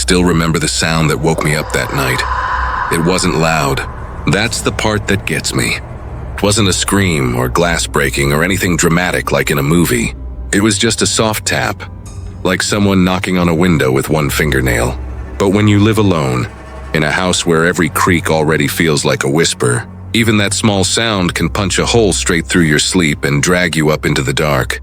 still remember the sound that woke me up that night. It wasn't loud. That's the part that gets me. It wasn't a scream or glass breaking or anything dramatic like in a movie. It was just a soft tap, like someone knocking on a window with one fingernail. But when you live alone, in a house where every creak already feels like a whisper, even that small sound can punch a hole straight through your sleep and drag you up into the dark.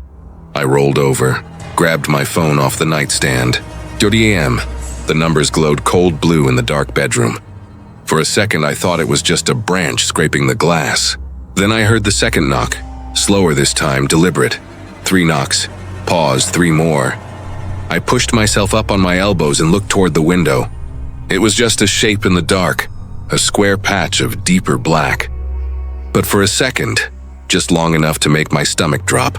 I rolled over, grabbed my phone off the nightstand. 30 a.m. The numbers glowed cold blue in the dark bedroom. For a second, I thought it was just a branch scraping the glass. Then I heard the second knock, slower this time, deliberate. 3 knocks, pause, 3 more. I pushed myself up on my elbows and looked toward the window. It was just a shape in the dark, a square patch of deeper black. But for a second, just long enough to make my stomach drop.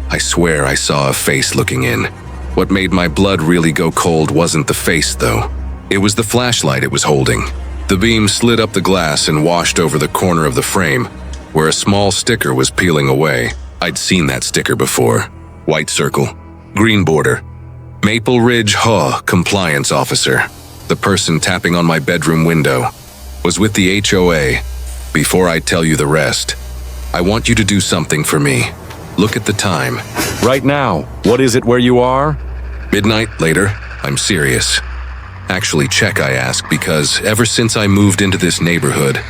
I swear I saw a face looking in. What made my blood really go cold wasn't the face, though. It was the flashlight it was holding. The beam slid up the glass and washed over the corner of the frame, where a small sticker was peeling away. I'd seen that sticker before. White circle, green border. Maple Ridge HOA compliance officer. The person tapping on my bedroom window was with the HOA. Before I tell you the rest, I want you to do something for me. Look at the time. Right now, what is it where you are? Midnight later, I'm serious. Actually, check, I ask, because ever since I moved into this neighborhood,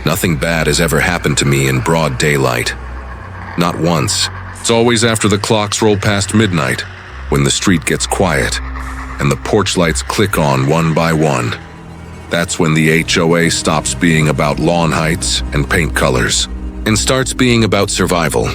nothing bad has ever happened to me in broad daylight. Not once. It's always after the clocks roll past midnight, when the street gets quiet, and the porch lights click on one by one. That's when the HOA stops being about lawn heights and paint colors, and starts being about survival.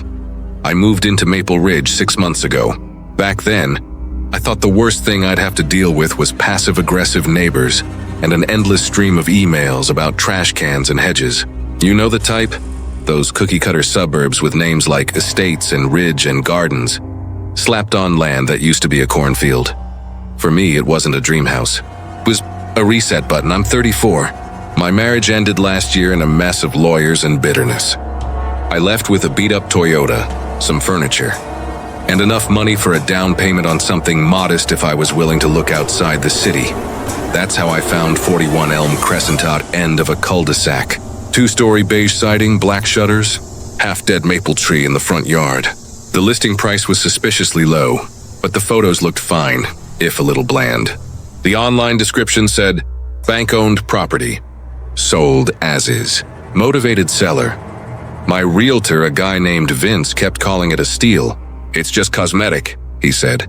I moved into Maple Ridge 6 months ago. Back then, I thought the worst thing I'd have to deal with was passive-aggressive neighbors and an endless stream of emails about trash cans and hedges. You know the type? Those cookie-cutter suburbs with names like estates and ridge and gardens, slapped on land that used to be a cornfield. For me, it wasn't a dream house. It was a reset button. I'm 34. My marriage ended last year in a mess of lawyers and bitterness. I left with a beat-up Toyota, some furniture, and enough money for a down payment on something modest if I was willing to look outside the city. That's how I found 41 Elm Crescent out end of a cul-de-sac. 2-story beige siding, black shutters, half-dead maple tree in the front yard. The listing price was suspiciously low, but the photos looked fine, if a little bland. The online description said, bank-owned property, sold as is, motivated seller. My realtor, a guy named Vince, kept calling it a steal. It's just cosmetic, he said.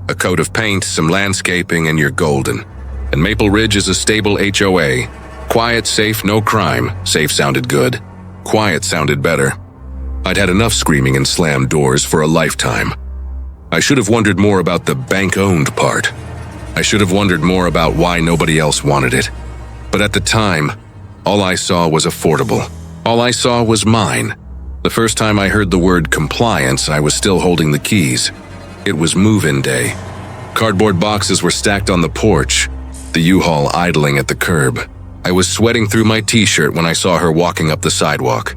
A coat of paint, some landscaping, and you're golden. And Maple Ridge is a stable HOA. Quiet, safe, no crime. Safe sounded good. Quiet sounded better. I'd had enough screaming and slammed doors for a lifetime. I should have wondered more about the bank-owned part. I should have wondered more about why nobody else wanted it. But at the time, all I saw was affordable. All I saw was mine. The first time I heard the word compliance, I was still holding the keys. It was move-in day. Cardboard boxes were stacked on the porch, the U-Haul idling at the curb. I was sweating through my t-shirt when I saw her walking up the sidewalk.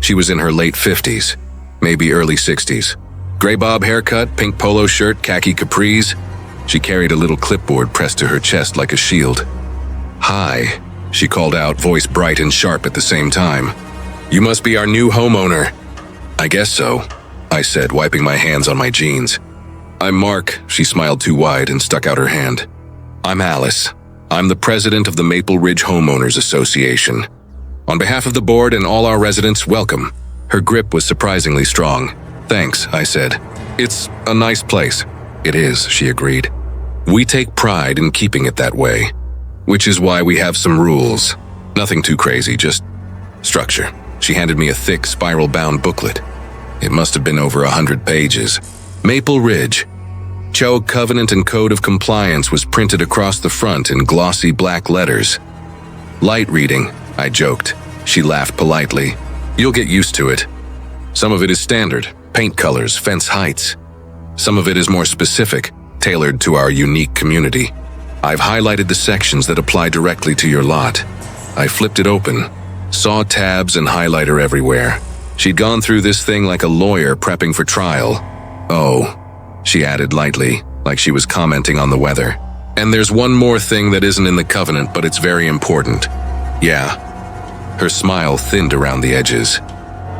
She was in her late 50s, maybe early 60s. Gray bob haircut, pink polo shirt, khaki capris. She carried a little clipboard pressed to her chest like a shield. "Hi," she called out, voice bright and sharp at the same time. "You must be our new homeowner." "I guess so," I said, wiping my hands on my jeans. "I'm Mark," she smiled too wide and stuck out her hand. "I'm Alice. I'm the president of the Maple Ridge Homeowners Association. On behalf of the board and all our residents, welcome." Her grip was surprisingly strong. "Thanks," I said. "It's a nice place." "It is," she agreed. "We take pride in keeping it that way, which is why we have some rules. Nothing too crazy, just structure." She handed me a thick, spiral-bound booklet. It must have been over 100 pages. Maple Ridge. HOA Covenant and Code of Compliance was printed across the front in glossy black letters. "Light reading," I joked. She laughed politely. "You'll get used to it. Some of it is standard, paint colors, fence heights. Some of it is more specific, tailored to our unique community. I've highlighted the sections that apply directly to your lot." I flipped it open, saw tabs and highlighter everywhere. She'd gone through this thing like a lawyer prepping for trial. "Oh," she added lightly, like she was commenting on the weather. And there's one more thing that isn't in the covenant, but it's very important. Yeah. Her smile thinned around the edges.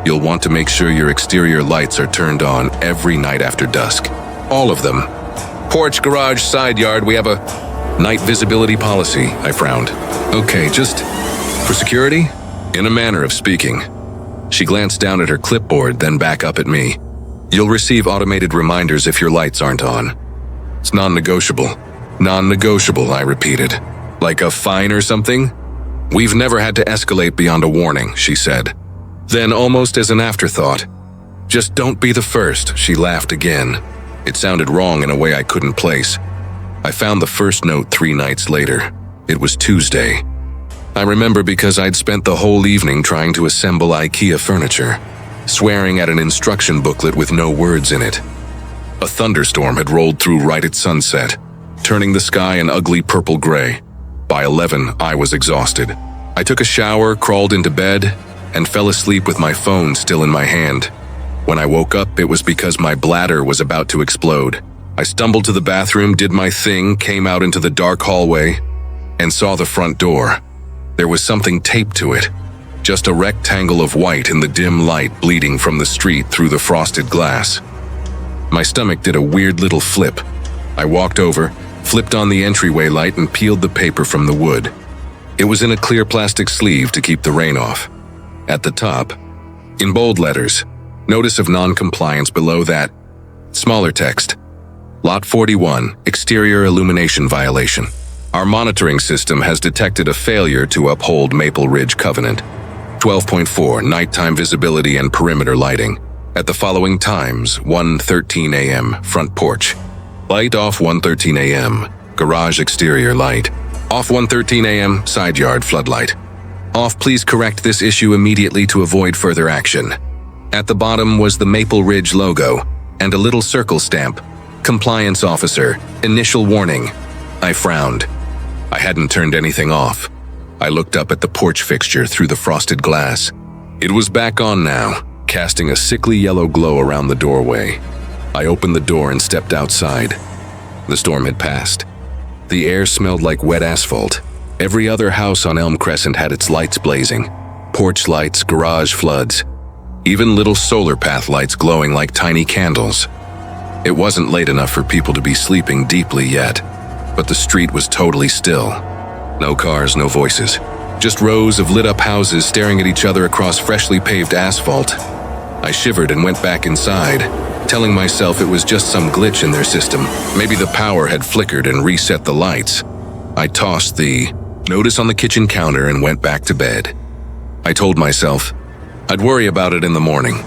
You'll want to make sure your exterior lights are turned on every night after dusk. All of them. Porch, garage, side yard, we have a night visibility policy, I frowned. Okay, just for security? In a manner of speaking. She glanced down at her clipboard, then back up at me. You'll receive automated reminders if your lights aren't on. It's non-negotiable. Non-negotiable, I repeated. Like a fine or something? We've never had to escalate beyond a warning, she said. Then, almost as an afterthought, just don't be the first, she laughed again. It sounded wrong in a way I couldn't place. I found the first note 3 nights later. It was Tuesday. I remember because I'd spent the whole evening trying to assemble IKEA furniture, swearing at an instruction booklet with no words in it. A thunderstorm had rolled through right at sunset, turning the sky an ugly purple gray. By 11, I was exhausted. I took a shower, crawled into bed, and fell asleep with my phone still in my hand. When I woke up, it was because my bladder was about to explode. I stumbled to the bathroom, did my thing, came out into the dark hallway, and saw the front door. There was something taped to it. Just a rectangle of white in the dim light bleeding from the street through the frosted glass. My stomach did a weird little flip. I walked over, flipped on the entryway light, and peeled the paper from the wood. It was in a clear plastic sleeve to keep the rain off. At the top, in bold letters, notice of non-compliance. Below that, smaller text. Lot 41, exterior illumination violation. Our monitoring system has detected a failure to uphold Maple Ridge Covenant. 12.4, nighttime visibility and perimeter lighting. At the following times, 1:13 a.m., front porch. Light off 1:13 a.m., garage exterior light. Off 1:13 a.m., side yard floodlight. Off, please correct this issue immediately to avoid further action. At the bottom was the Maple Ridge logo and a little circle stamp. Compliance officer, initial warning. I frowned. I hadn't turned anything off. I looked up at the porch fixture through the frosted glass. It was back on now, casting a sickly yellow glow around the doorway. I opened the door and stepped outside. The storm had passed. The air smelled like wet asphalt. Every other house on Elm Crescent had its lights blazing. Porch lights, garage floods. Even little solar path lights glowing like tiny candles. It wasn't late enough for people to be sleeping deeply yet, but the street was totally still. No cars, no voices. Just rows of lit-up houses staring at each other across freshly paved asphalt. I shivered and went back inside, telling myself it was just some glitch in their system. Maybe the power had flickered and reset the lights. I tossed the notice on the kitchen counter and went back to bed. I told myself I'd worry about it in the morning.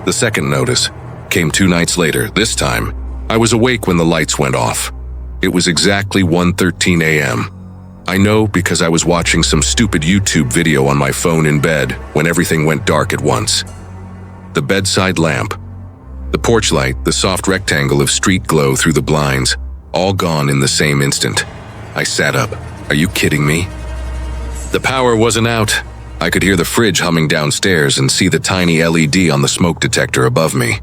The second notice came 2 nights later. This time, I was awake when the lights went off. It was exactly 1:13 a.m. I know because I was watching some stupid YouTube video on my phone in bed when everything went dark at once. The bedside lamp, the porch light, the soft rectangle of street glow through the blinds, all gone in the same instant. I sat up. Are you kidding me? The power wasn't out. I could hear the fridge humming downstairs and see the tiny LED on the smoke detector above me.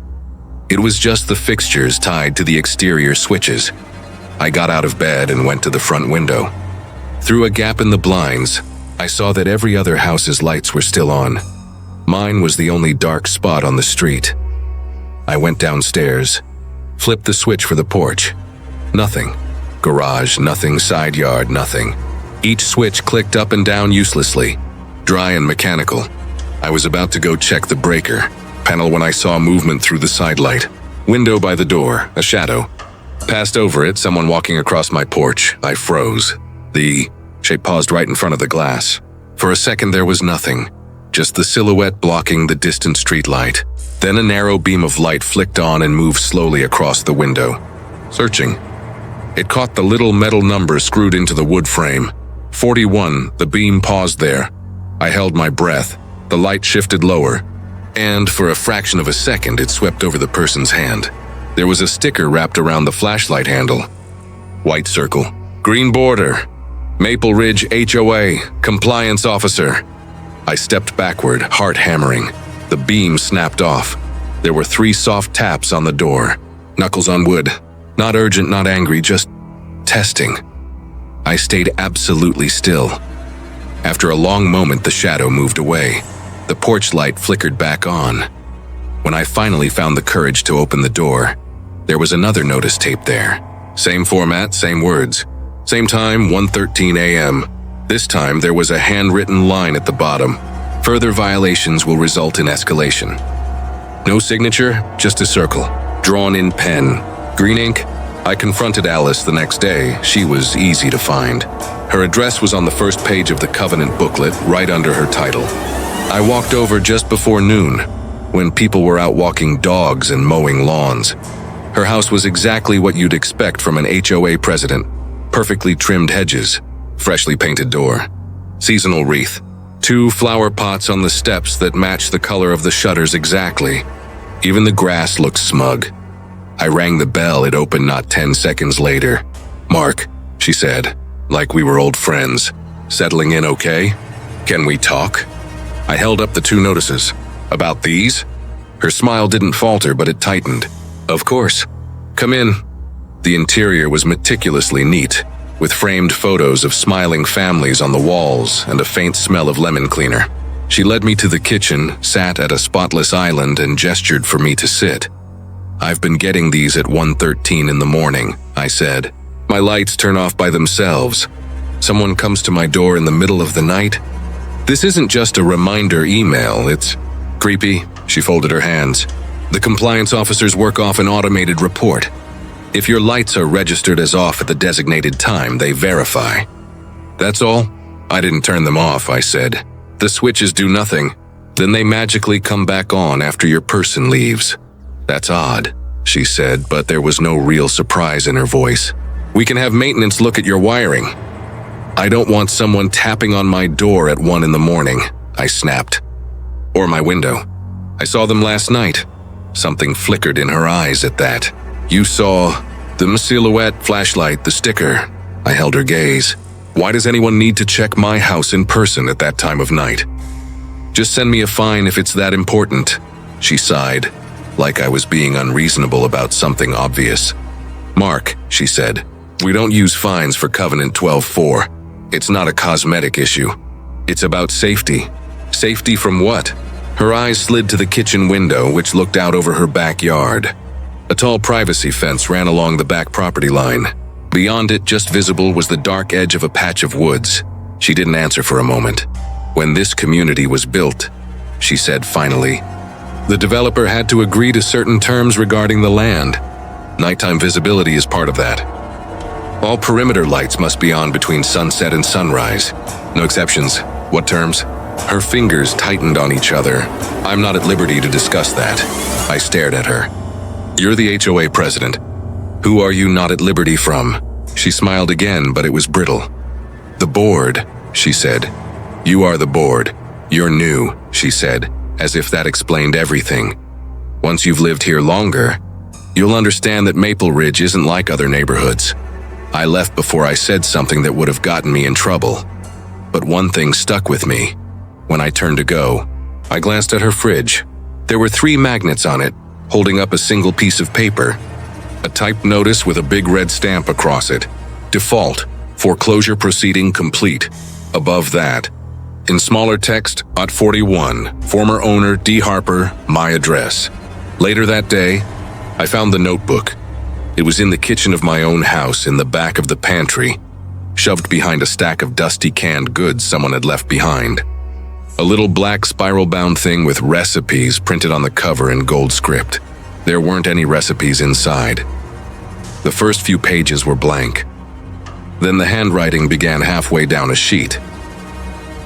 It was just the fixtures tied to the exterior switches. I got out of bed and went to the front window. Through a gap in the blinds, I saw that every other house's lights were still on. Mine was the only dark spot on the street. I went downstairs, flipped the switch for the porch. Nothing. Garage, nothing. Side yard, nothing. Each switch clicked up and down uselessly, dry and mechanical. I was about to go check the breaker panel when I saw movement through the side light. Window by the door, a shadow. Passed over it, someone walking across my porch. I froze. The shape paused right in front of the glass. For a second there was nothing, just the silhouette blocking the distant street light. Then a narrow beam of light flicked on and moved slowly across the window. Searching. It caught the little metal number screwed into the wood frame. 41, the beam paused there. I held my breath. The light shifted lower, and for a fraction of a second it swept over the person's hand. There was a sticker wrapped around the flashlight handle. White circle. Green border. Maple Ridge HOA, compliance officer. I stepped backward, heart hammering. The beam snapped off. There were 3 soft taps on the door. Knuckles on wood. Not urgent, not angry, just testing. I stayed absolutely still. After a long moment, the shadow moved away. The porch light flickered back on. When I finally found the courage to open the door, there was another notice tape there. Same format, same words. Same time, 1:13 a.m. This time, there was a handwritten line at the bottom. Further violations will result in escalation. No signature, just a circle, drawn in pen. Green ink? I confronted Alice the next day. She was easy to find. Her address was on the first page of the covenant booklet, right under her title. I walked over just before noon, when people were out walking dogs and mowing lawns. Her house was exactly what you'd expect from an HOA president. Perfectly trimmed hedges, freshly painted door, seasonal wreath, 2 flower pots on the steps that matched the color of the shutters exactly. Even the grass looked smug. I rang the bell. It opened not 10 seconds later. "Mark," she said, like we were old friends. "Settling in okay? Can we talk?" I held up the 2 notices. "About these?" Her smile didn't falter, but it tightened. "Of course. Come in." The interior was meticulously neat, with framed photos of smiling families on the walls and a faint smell of lemon cleaner. She led me to the kitchen, sat at a spotless island, and gestured for me to sit. "I've been getting these at 1:13 in the morning," I said. "My lights turn off by themselves. Someone comes to my door in the middle of the night. This isn't just a reminder email, it's creepy." She folded her hands. "The compliance officers work off an automated report. If your lights are registered as off at the designated time, they verify." "That's all?" "I didn't turn them off," I said. "The switches do nothing. Then they magically come back on after your person leaves." "That's odd," she said, but there was no real surprise in her voice. "We can have maintenance look at your wiring." "I don't want someone tapping on my door at 1 in the morning," I snapped. "Or my window. I saw them last night." Something flickered in her eyes at that. "You saw the silhouette, flashlight, the sticker." I held her gaze. "Why does anyone need to check my house in person at that time of night?" "Just send me a fine if it's that important," she sighed, like I was being unreasonable about something obvious. "Mark," she said, "we don't use fines for Covenant 12-4. It's not a cosmetic issue. It's about safety." "Safety from what?" Her eyes slid to the kitchen window, which looked out over her backyard. A tall privacy fence ran along the back property line. Beyond it, just visible, was the dark edge of a patch of woods. She didn't answer for a moment. "When this community was built," she said finally, "the developer had to agree to certain terms regarding the land. Nighttime visibility is part of that. All perimeter lights must be on between sunset and sunrise. No exceptions. What terms?" Her fingers tightened on each other. "I'm not at liberty to discuss that." I stared at her. "You're the HOA president. Who are you not at liberty from?" She smiled again, but it was brittle. "The board," she said. "You are the board. You're new," she said, as if that explained everything. "Once you've lived here longer, you'll understand that Maple Ridge isn't like other neighborhoods." I left before I said something that would have gotten me in trouble. But one thing stuck with me. When I turned to go, I glanced at her fridge. There were 3 magnets on it, holding up a single piece of paper. A typed notice with a big red stamp across it. "Default. Foreclosure proceeding complete." Above that, in smaller text, Ot 41, former owner D. Harper, my address. Later that day, I found the notebook. It was in the kitchen of my own house, in the back of the pantry, shoved behind a stack of dusty canned goods someone had left behind. A little black spiral-bound thing with recipes printed on the cover in gold script. There weren't any recipes inside. The first few pages were blank. Then the handwriting began halfway down a sheet.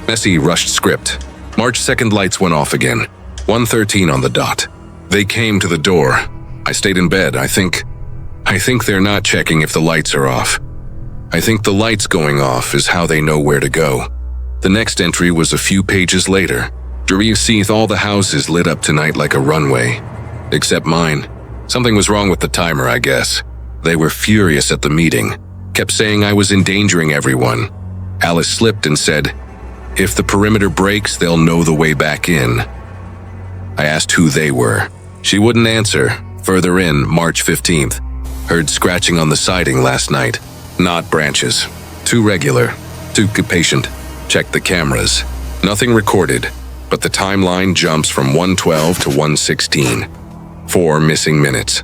Messy, rushed script. March 2nd lights went off again. 1:13 on the dot. They came to the door. I stayed in bed. I think they're not checking if the lights are off. I think the lights going off is how they know where to go. The next entry was a few pages later. "Do you see all the houses lit up tonight like a runway? Except mine. Something was wrong with the timer, I guess. They were furious at the meeting. Kept saying I was endangering everyone. Alice slipped and said, if the perimeter breaks, they'll know the way back in." I asked who they were. She wouldn't answer. Further in, March 15th. "Heard scratching on the siding last night. Not branches. Too regular, too patient. Checked the cameras. Nothing recorded, but the timeline jumps from 1:12 to 1:16. 4 missing minutes.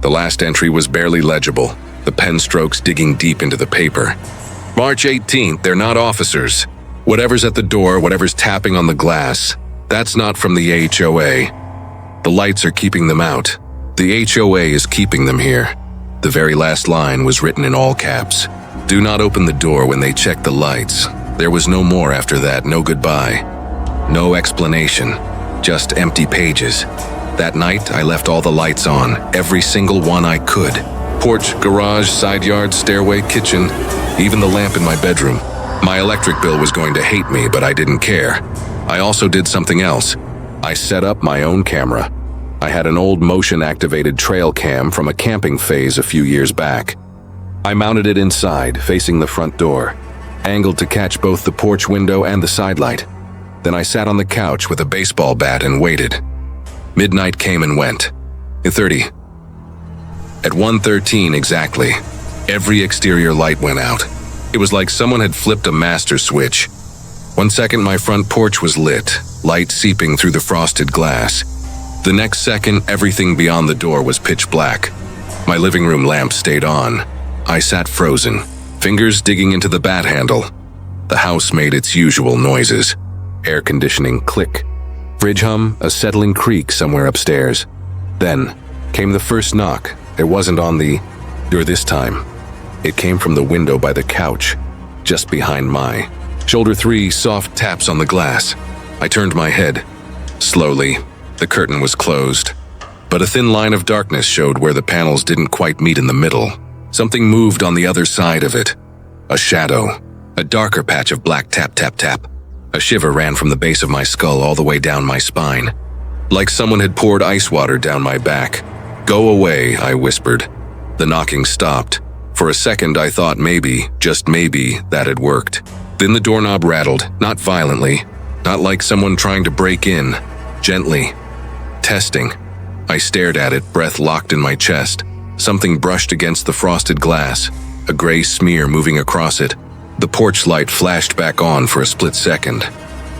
The last entry was barely legible, the pen strokes digging deep into the paper. March 18th, they're not officers. Whatever's at the door, whatever's tapping on the glass, that's not from the HOA. The lights are keeping them out. The HOA is keeping them here. The very last line was written in all caps. Do not open the door when they check the lights. There was no more after that, no goodbye. No explanation, just empty pages. That night, I left all the lights on, every single one I could. Porch, garage, side yard, stairway, kitchen, even the lamp in my bedroom. My electric bill was going to hate me, but I didn't care. I also did something else. I set up my own camera. I had an old motion-activated trail cam from a camping phase a few years back. I mounted it inside, facing the front door, angled to catch both the porch window and the side light. Then I sat on the couch with a baseball bat and waited. Midnight came and went. 30. At 1:13 exactly, every exterior light went out. It was like someone had flipped a master switch. 1 second, my front porch was lit, light seeping through the frosted glass. The next second, everything beyond the door was pitch black. My living room lamp stayed on. I sat frozen, fingers digging into the bat handle. The house made its usual noises. Air conditioning click. Fridge hum, a settling creak somewhere upstairs. Then came the first knock. It wasn't on the door this time. It came from the window by the couch, just behind my shoulder. 3 soft taps on the glass. I turned my head. Slowly, the curtain was closed, but a thin line of darkness showed where the panels didn't quite meet in the middle. Something moved on the other side of it. A shadow, a darker patch of black tap, tap, tap. A shiver ran from the base of my skull all the way down my spine, like someone had poured ice water down my back. Go away, I whispered. The knocking stopped. For a second, I thought maybe, just maybe, that had worked. Then the doorknob rattled, not violently, not like someone trying to break in, gently. Testing. I stared at it, breath locked in my chest. Something brushed against the frosted glass, a gray smear moving across it. The porch light flashed back on for a split second,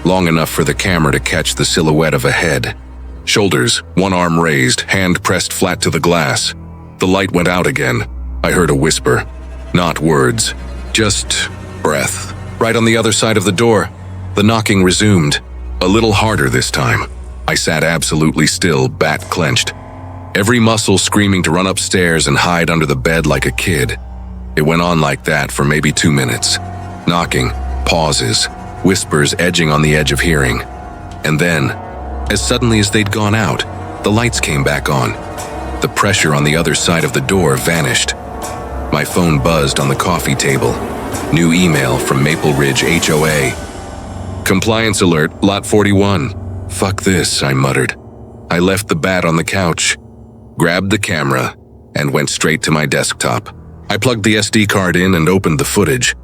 long enough for the camera to catch the silhouette of a head. Shoulders, one arm raised, hand pressed flat to the glass. The light went out again. I heard a whisper. Not words, just breath. Right on the other side of the door, the knocking resumed, a little harder this time. I sat absolutely still, bat clenched. Every muscle screaming to run upstairs and hide under the bed like a kid. It went on like that for maybe 2 minutes. Knocking, pauses, whispers edging on the edge of hearing. And then, as suddenly as they'd gone out, the lights came back on. The pressure on the other side of the door vanished. My phone buzzed on the coffee table. New email from Maple Ridge HOA. Compliance alert, lot 41. Fuck this, I muttered. I left the bat on the couch, grabbed the camera, and went straight to my desktop. I plugged the SD card in and opened the footage.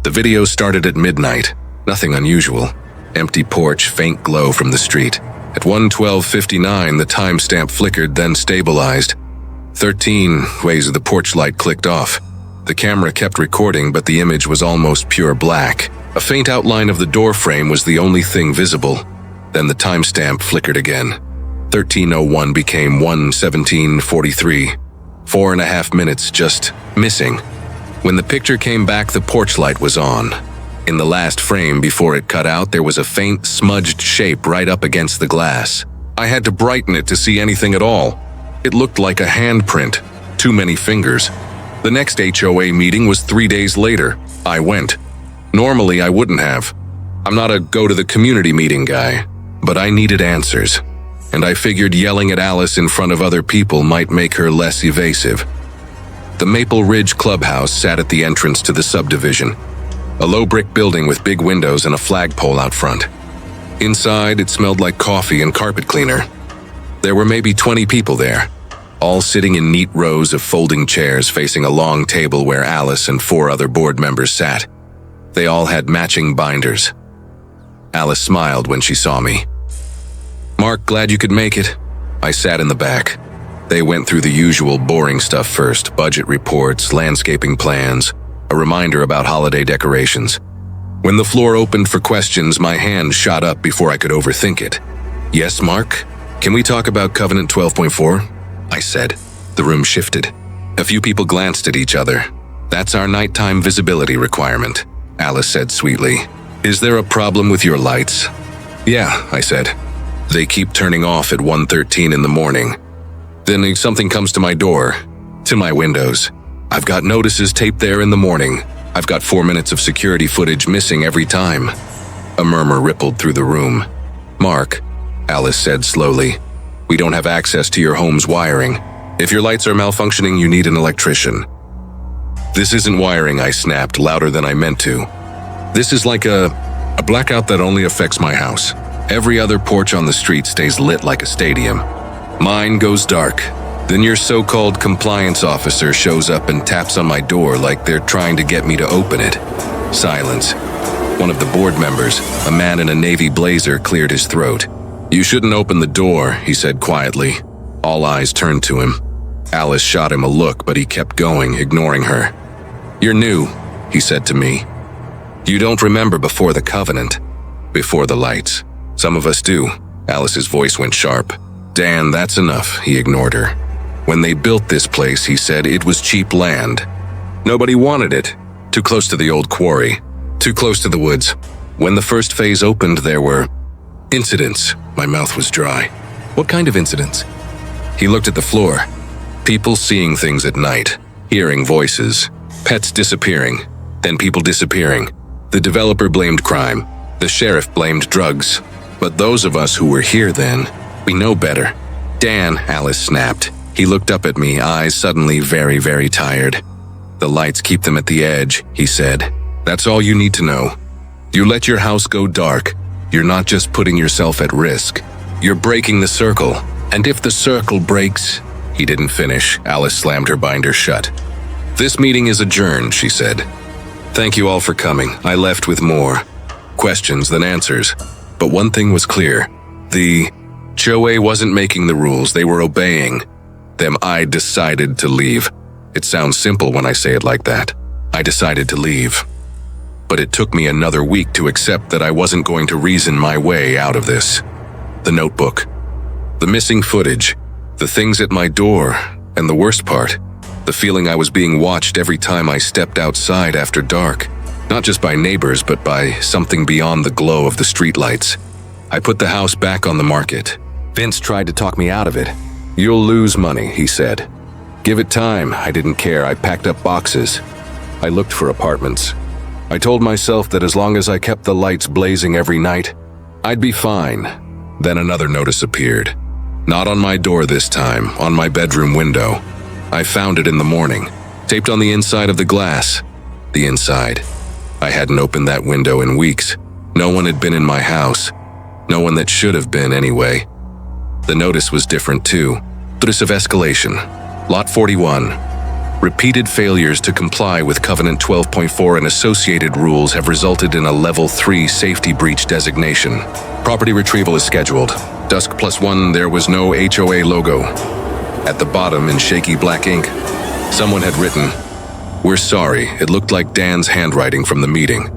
The video started at midnight. Nothing unusual. Empty porch, faint glow from the street. At 1:12:59, the timestamp flickered, then stabilized. 13 ways the porch light clicked off. The camera kept recording, but the image was almost pure black. A faint outline of the door frame was the only thing visible. Then the timestamp flickered again. 13:01 became 1:17:43. 4.5 minutes just missing. When the picture came back, the porch light was on. In the last frame before it cut out, there was a faint, smudged shape right up against the glass. I had to brighten it to see anything at all. It looked like a handprint, too many fingers. The next HOA meeting was 3 days later. I went. Normally, I wouldn't have. I'm not a go-to-the-community meeting guy, but I needed answers. And I figured yelling at Alice in front of other people might make her less evasive. The Maple Ridge Clubhouse sat at the entrance to the subdivision, a low brick building with big windows and a flagpole out front. Inside, it smelled like coffee and carpet cleaner. There were maybe 20 people there, all sitting in neat rows of folding chairs facing a long table where Alice and 4 other board members sat. They all had matching binders. Alice smiled when she saw me. "Mark, glad you could make it." I sat in the back. They went through the usual boring stuff first, budget reports, landscaping plans, a reminder about holiday decorations. When the floor opened for questions, my hand shot up before I could overthink it. "Yes, Mark? Can we talk about Covenant 12.4? I said. The room shifted. A few people glanced at each other. "That's our nighttime visibility requirement," Alice said sweetly. "Is there a problem with your lights?" "Yeah," I said. "They keep turning off at 1:13 in the morning. Then something comes to my door, to my windows. I've got notices taped there in the morning. I've got 4 minutes of security footage missing every time." A murmur rippled through the room. "Mark," Alice said slowly, "we don't have access to your home's wiring. If your lights are malfunctioning, you need an electrician." "This isn't wiring," I snapped louder than I meant to. "This is like a blackout that only affects my house. Every other porch on the street stays lit like a stadium. Mine goes dark. Then your so-called compliance officer shows up and taps on my door like they're trying to get me to open it." Silence. One of the board members, a man in a navy blazer, cleared his throat. "You shouldn't open the door," he said quietly. All eyes turned to him. Alice shot him a look, but he kept going, ignoring her. "You're new," he said to me. "You don't remember before the Covenant, before the lights. Some of us do." Alice's voice went sharp. "Dan, that's enough," he ignored her. "When they built this place," he said, "it was cheap land. Nobody wanted it. Too close to the old quarry. Too close to the woods. When the first phase opened, there were incidents." My mouth was dry. "What kind of incidents?" He looked at the floor. "People seeing things at night, hearing voices, pets disappearing, then people disappearing. The developer blamed crime. The sheriff blamed drugs. But those of us who were here then, we know better." "Dan," Alice snapped. He looked up at me, eyes suddenly very, very tired. "The lights keep them at the edge," he said. "That's all you need to know. You let your house go dark. You're not just putting yourself at risk. You're breaking the circle. And if the circle breaks—" He didn't finish. Alice slammed her binder shut. "This meeting is adjourned," she said. "Thank you all for coming. I left with more questions than answers. But one thing was clear. The HOA wasn't making the rules. They were obeying them. I decided to leave. It sounds simple when I say it like that. I decided to leave. But it took me another week to accept that I wasn't going to reason my way out of this. The notebook, the missing footage, the things at my door, and the worst part, the feeling I was being watched every time I stepped outside after dark. Not just by neighbors, but by something beyond the glow of the streetlights. I put the house back on the market. Vince tried to talk me out of it. "You'll lose money," he said. "Give it time." I didn't care. I packed up boxes. I looked for apartments. I told myself that as long as I kept the lights blazing every night, I'd be fine. Then another notice appeared. Not on my door this time, on my bedroom window. I found it in the morning, taped on the inside of the glass. The inside. I hadn't opened that window in weeks. No one had been in my house. No one that should have been anyway. The notice was different too. Notice of escalation. Lot 41. Repeated failures to comply with Covenant 12.4 and associated rules have resulted in a Level 3 safety breach designation. Property retrieval is scheduled. Dusk +1, there was no HOA logo. At the bottom, in shaky black ink, someone had written, "We're sorry." It looked like Dan's handwriting from the meeting.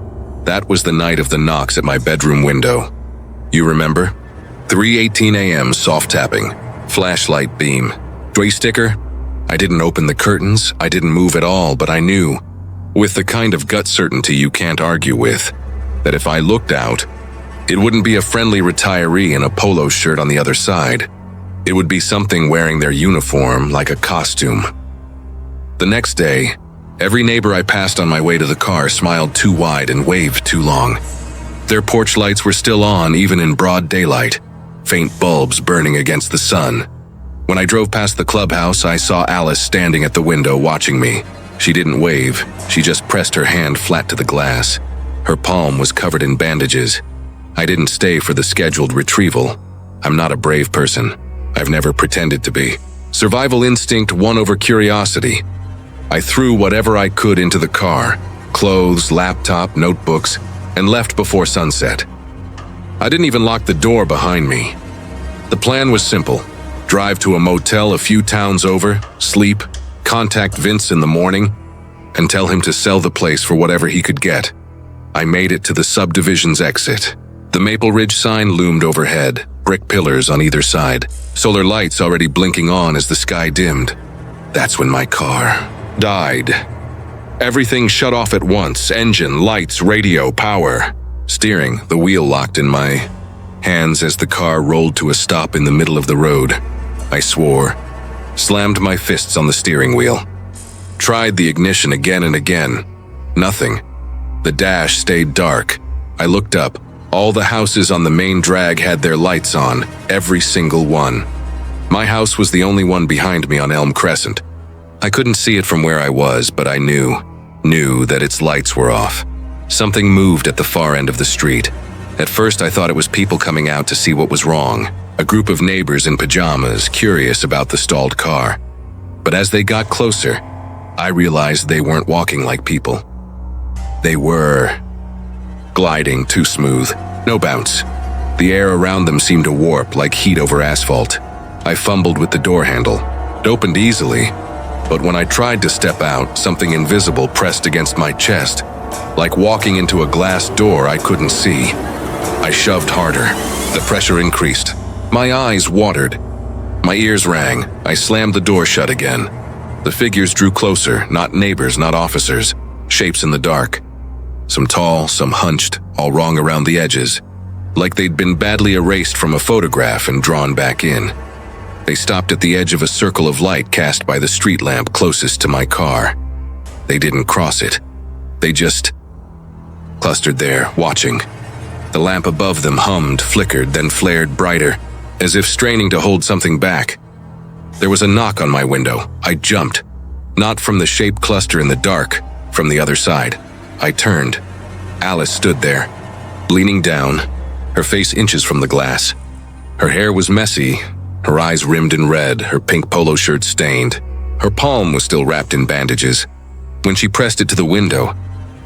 That was the night of the knocks at my bedroom window. You remember? 3:18 a.m., soft tapping, flashlight beam. Stray sticker? I didn't open the curtains, I didn't move at all, but I knew, with the kind of gut certainty you can't argue with, that if I looked out, it wouldn't be a friendly retiree in a polo shirt on the other side. It would be something wearing their uniform like a costume. The next day, every neighbor I passed on my way to the car smiled too wide and waved too long. Their porch lights were still on even in broad daylight, faint bulbs burning against the sun. When I drove past the clubhouse, I saw Alice standing at the window watching me. She didn't wave, she just pressed her hand flat to the glass. Her palm was covered in bandages. I didn't stay for the scheduled retrieval. I'm not a brave person. I've never pretended to be. Survival instinct won over curiosity. I threw whatever I could into the car, clothes, laptop, notebooks, and left before sunset. I didn't even lock the door behind me. The plan was simple. Drive to a motel a few towns over, sleep, contact Vince in the morning, and tell him to sell the place for whatever he could get. I made it to the subdivision's exit. The Maple Ridge sign loomed overhead, brick pillars on either side, solar lights already blinking on as the sky dimmed. That's when my car died. Everything shut off at once: engine, lights, radio, power. Steering, the wheel locked in my hands as the car rolled to a stop in the middle of the road. I swore, slammed my fists on the steering wheel. Tried the ignition again and again. Nothing. The dash stayed dark. I looked up. All the houses on the main drag had their lights on, every single one. My house was the only one behind me on Elm Crescent. I couldn't see it from where I was, but I knew that its lights were off. Something moved at the far end of the street. At first I thought it was people coming out to see what was wrong, a group of neighbors in pajamas, curious about the stalled car. But as they got closer, I realized they weren't walking like people. They were gliding too smooth, no bounce. The air around them seemed to warp like heat over asphalt. I fumbled with the door handle. It opened easily, but when I tried to step out, something invisible pressed against my chest. Like walking into a glass door I couldn't see. I shoved harder. The pressure increased. My eyes watered. My ears rang. I slammed the door shut again. The figures drew closer, not neighbors, not officers. Shapes in the dark. Some tall, some hunched, all wrong around the edges. Like they'd been badly erased from a photograph and drawn back in. They stopped at the edge of a circle of light cast by the street lamp closest to my car. They didn't cross it. They just clustered there, watching. The lamp above them hummed, flickered, then flared brighter, as if straining to hold something back. There was a knock on my window. I jumped. Not from the shaped cluster in the dark, from the other side. I turned. Alice stood there, leaning down, her face inches from the glass. Her hair was messy, her eyes rimmed in red, her pink polo shirt stained. Her palm was still wrapped in bandages. When she pressed it to the window,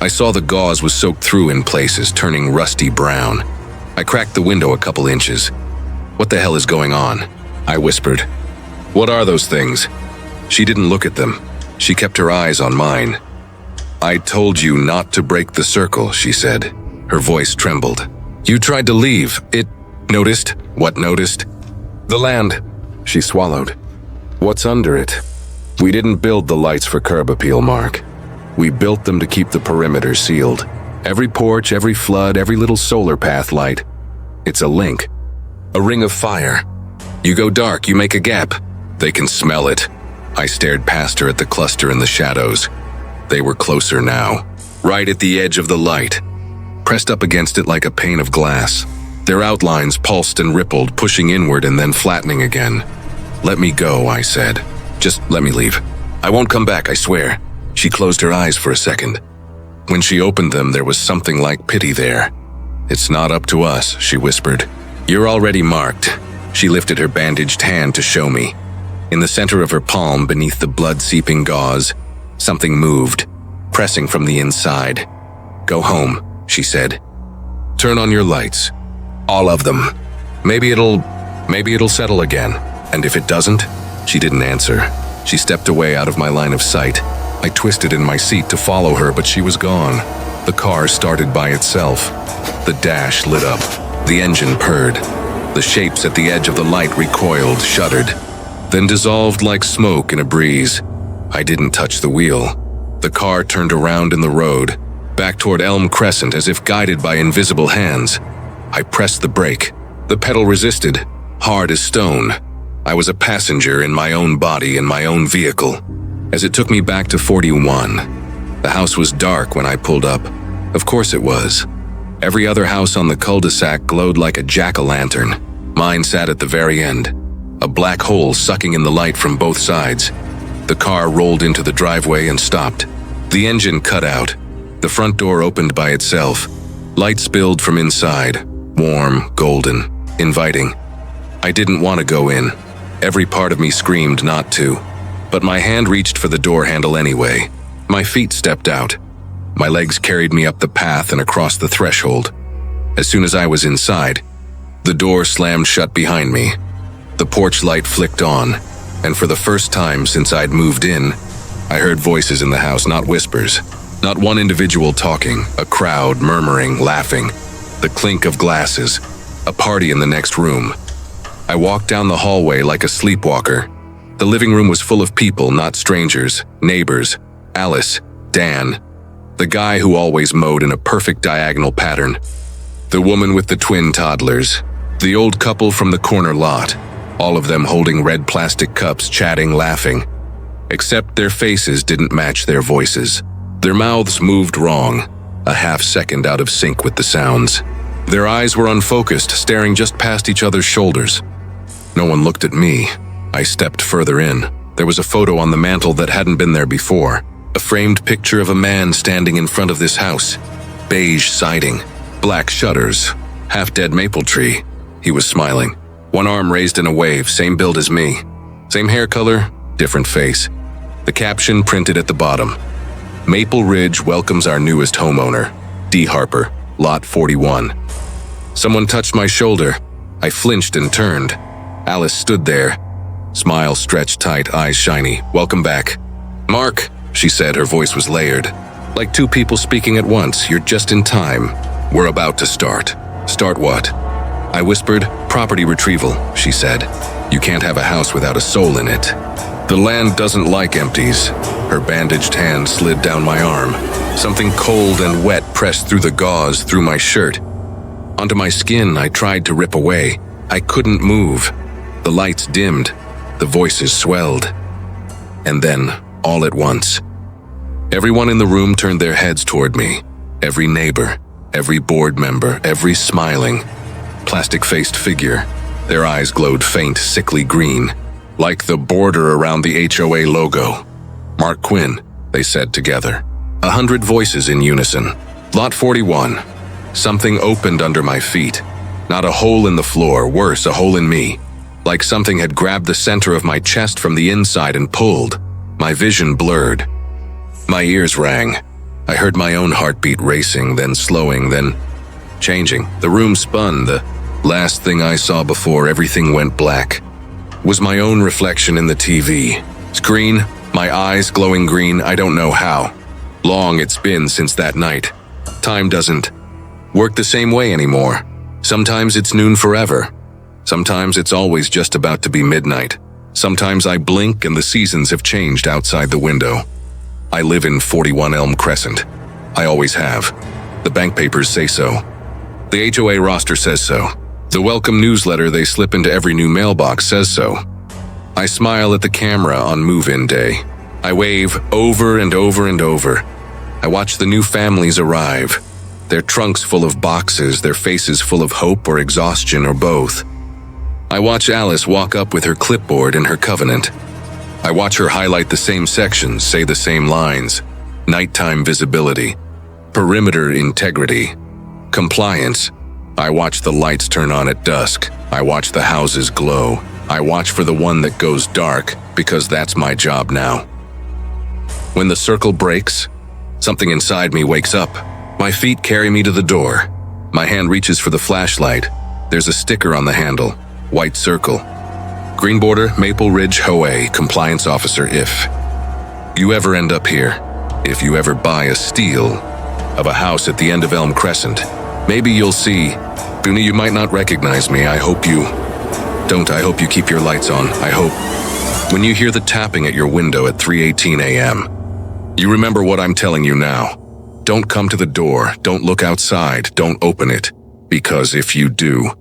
I saw the gauze was soaked through in places, turning rusty brown. I cracked the window a couple inches. "What the hell is going on?" I whispered. "What are those things?" She didn't look at them. She kept her eyes on mine. "I told you not to break the circle," she said. Her voice trembled. "You tried to leave. It noticed." "What noticed?" "The land." She swallowed. "What's under it?" "We didn't build the lights for curb appeal, Mark. We built them to keep the perimeter sealed. Every porch, every flood, every little solar path light. It's a link. A ring of fire. You go dark, you make a gap. They can smell it." I stared past her at the cluster in the shadows. They were closer now, right at the edge of the light, pressed up against it like a pane of glass. Their outlines pulsed and rippled, pushing inward and then flattening again. "Let me go," I said. "Just let me leave. I won't come back, I swear." She closed her eyes for a second. When she opened them, there was something like pity there. "It's not up to us," she whispered. "You're already marked." She lifted her bandaged hand to show me. In the center of her palm, beneath the blood-seeping gauze, something moved, pressing from the inside. "Go home," she said. "Turn on your lights. All of them. Maybe it'll settle again. And if it doesn't?" She didn't answer. She stepped away out of my line of sight. I twisted in my seat to follow her, but she was gone. The car started by itself. The dash lit up. The engine purred. The shapes at the edge of the light recoiled, shuddered, then dissolved like smoke in a breeze. I didn't touch the wheel. The car turned around in the road, back toward Elm Crescent as if guided by invisible hands. I pressed the brake. The pedal resisted, hard as stone. I was a passenger in my own body in my own vehicle. As it took me back to 41, the house was dark when I pulled up. Of course it was. Every other house on the cul-de-sac glowed like a jack-o'-lantern. Mine sat at the very end, a black hole sucking in the light from both sides. The car rolled into the driveway and stopped. The engine cut out. The front door opened by itself. Light spilled from inside, warm, golden, inviting. I didn't want to go in. Every part of me screamed not to. But my hand reached for the door handle anyway. My feet stepped out. My legs carried me up the path and across the threshold. As soon as I was inside, the door slammed shut behind me. The porch light flicked on, and for the first time since I'd moved in, I heard voices in the house, not whispers. Not one individual talking, a crowd murmuring, laughing. The clink of glasses. A party in the next room. I walked down the hallway like a sleepwalker. The living room was full of people, not strangers, neighbors, Alice, Dan, the guy who always mowed in a perfect diagonal pattern, the woman with the twin toddlers, the old couple from the corner lot, all of them holding red plastic cups, chatting, laughing. Except their faces didn't match their voices. Their mouths moved wrong, a half second out of sync with the sounds. Their eyes were unfocused, staring just past each other's shoulders. No one looked at me. I stepped further in. There was a photo on the mantel that hadn't been there before. A framed picture of a man standing in front of this house. Beige siding, black shutters, half-dead maple tree. He was smiling. One arm raised in a wave, same build as me. Same hair color, different face. The caption printed at the bottom. Maple Ridge welcomes our newest homeowner, D. Harper, Lot 41. Someone touched my shoulder. I flinched and turned. Alice stood there. Smile stretched tight, eyes shiny. Welcome back. Mark, she said, her voice was layered. Like two people speaking at once, you're just in time. We're about to start. Start what? I whispered, property retrieval, she said. You can't have a house without a soul in it. The land doesn't like empties. Her bandaged hand slid down my arm. Something cold and wet pressed through the gauze, through my shirt. Onto my skin, I tried to rip away. I couldn't move. The lights dimmed. The voices swelled. And then, all at once, everyone in the room turned their heads toward me. Every neighbor, every board member, every smiling, plastic-faced figure. Their eyes glowed faint, sickly green, like the border around the HOA logo. Mark Quinn, they said together. 100 voices in unison. Lot 41. Something opened under my feet. Not a hole in the floor, worse, a hole in me. Like something had grabbed the center of my chest from the inside and pulled. My vision blurred. My ears rang. I heard my own heartbeat racing, then slowing, then changing. The room spun. The last thing I saw before everything went black was my own reflection in the TV screen, my eyes glowing green. I don't know how long it's been since that night. Time doesn't work the same way anymore. Sometimes it's noon forever. Sometimes it's always just about to be midnight. Sometimes I blink and the seasons have changed outside the window. I live in 41 Elm Crescent. I always have. The bank papers say so. The HOA roster says so. The welcome newsletter they slip into every new mailbox says so. I smile at the camera on move-in day. I wave over and over and over. I watch the new families arrive. Their trunks full of boxes, their faces full of hope or exhaustion or both. I watch Alice walk up with her clipboard and her covenant. I watch her highlight the same sections, say the same lines. Nighttime visibility, perimeter integrity, compliance. I watch the lights turn on at dusk. I watch the houses glow. I watch for the one that goes dark, because that's my job now. When the circle breaks, something inside me wakes up. My feet carry me to the door. My hand reaches for the flashlight. There's a sticker on the handle, white circle. Green border, Maple Ridge HOA, compliance officer if you ever end up here, if you ever buy a steal of a house at the end of Elm Crescent, maybe you'll see. Booney, you might not recognize me. I hope you don't. I hope you keep your lights on. I hope when you hear the tapping at your window at 3:18 a.m., you remember what I'm telling you now. Don't come to the door. Don't look outside. Don't open it. Because if you do,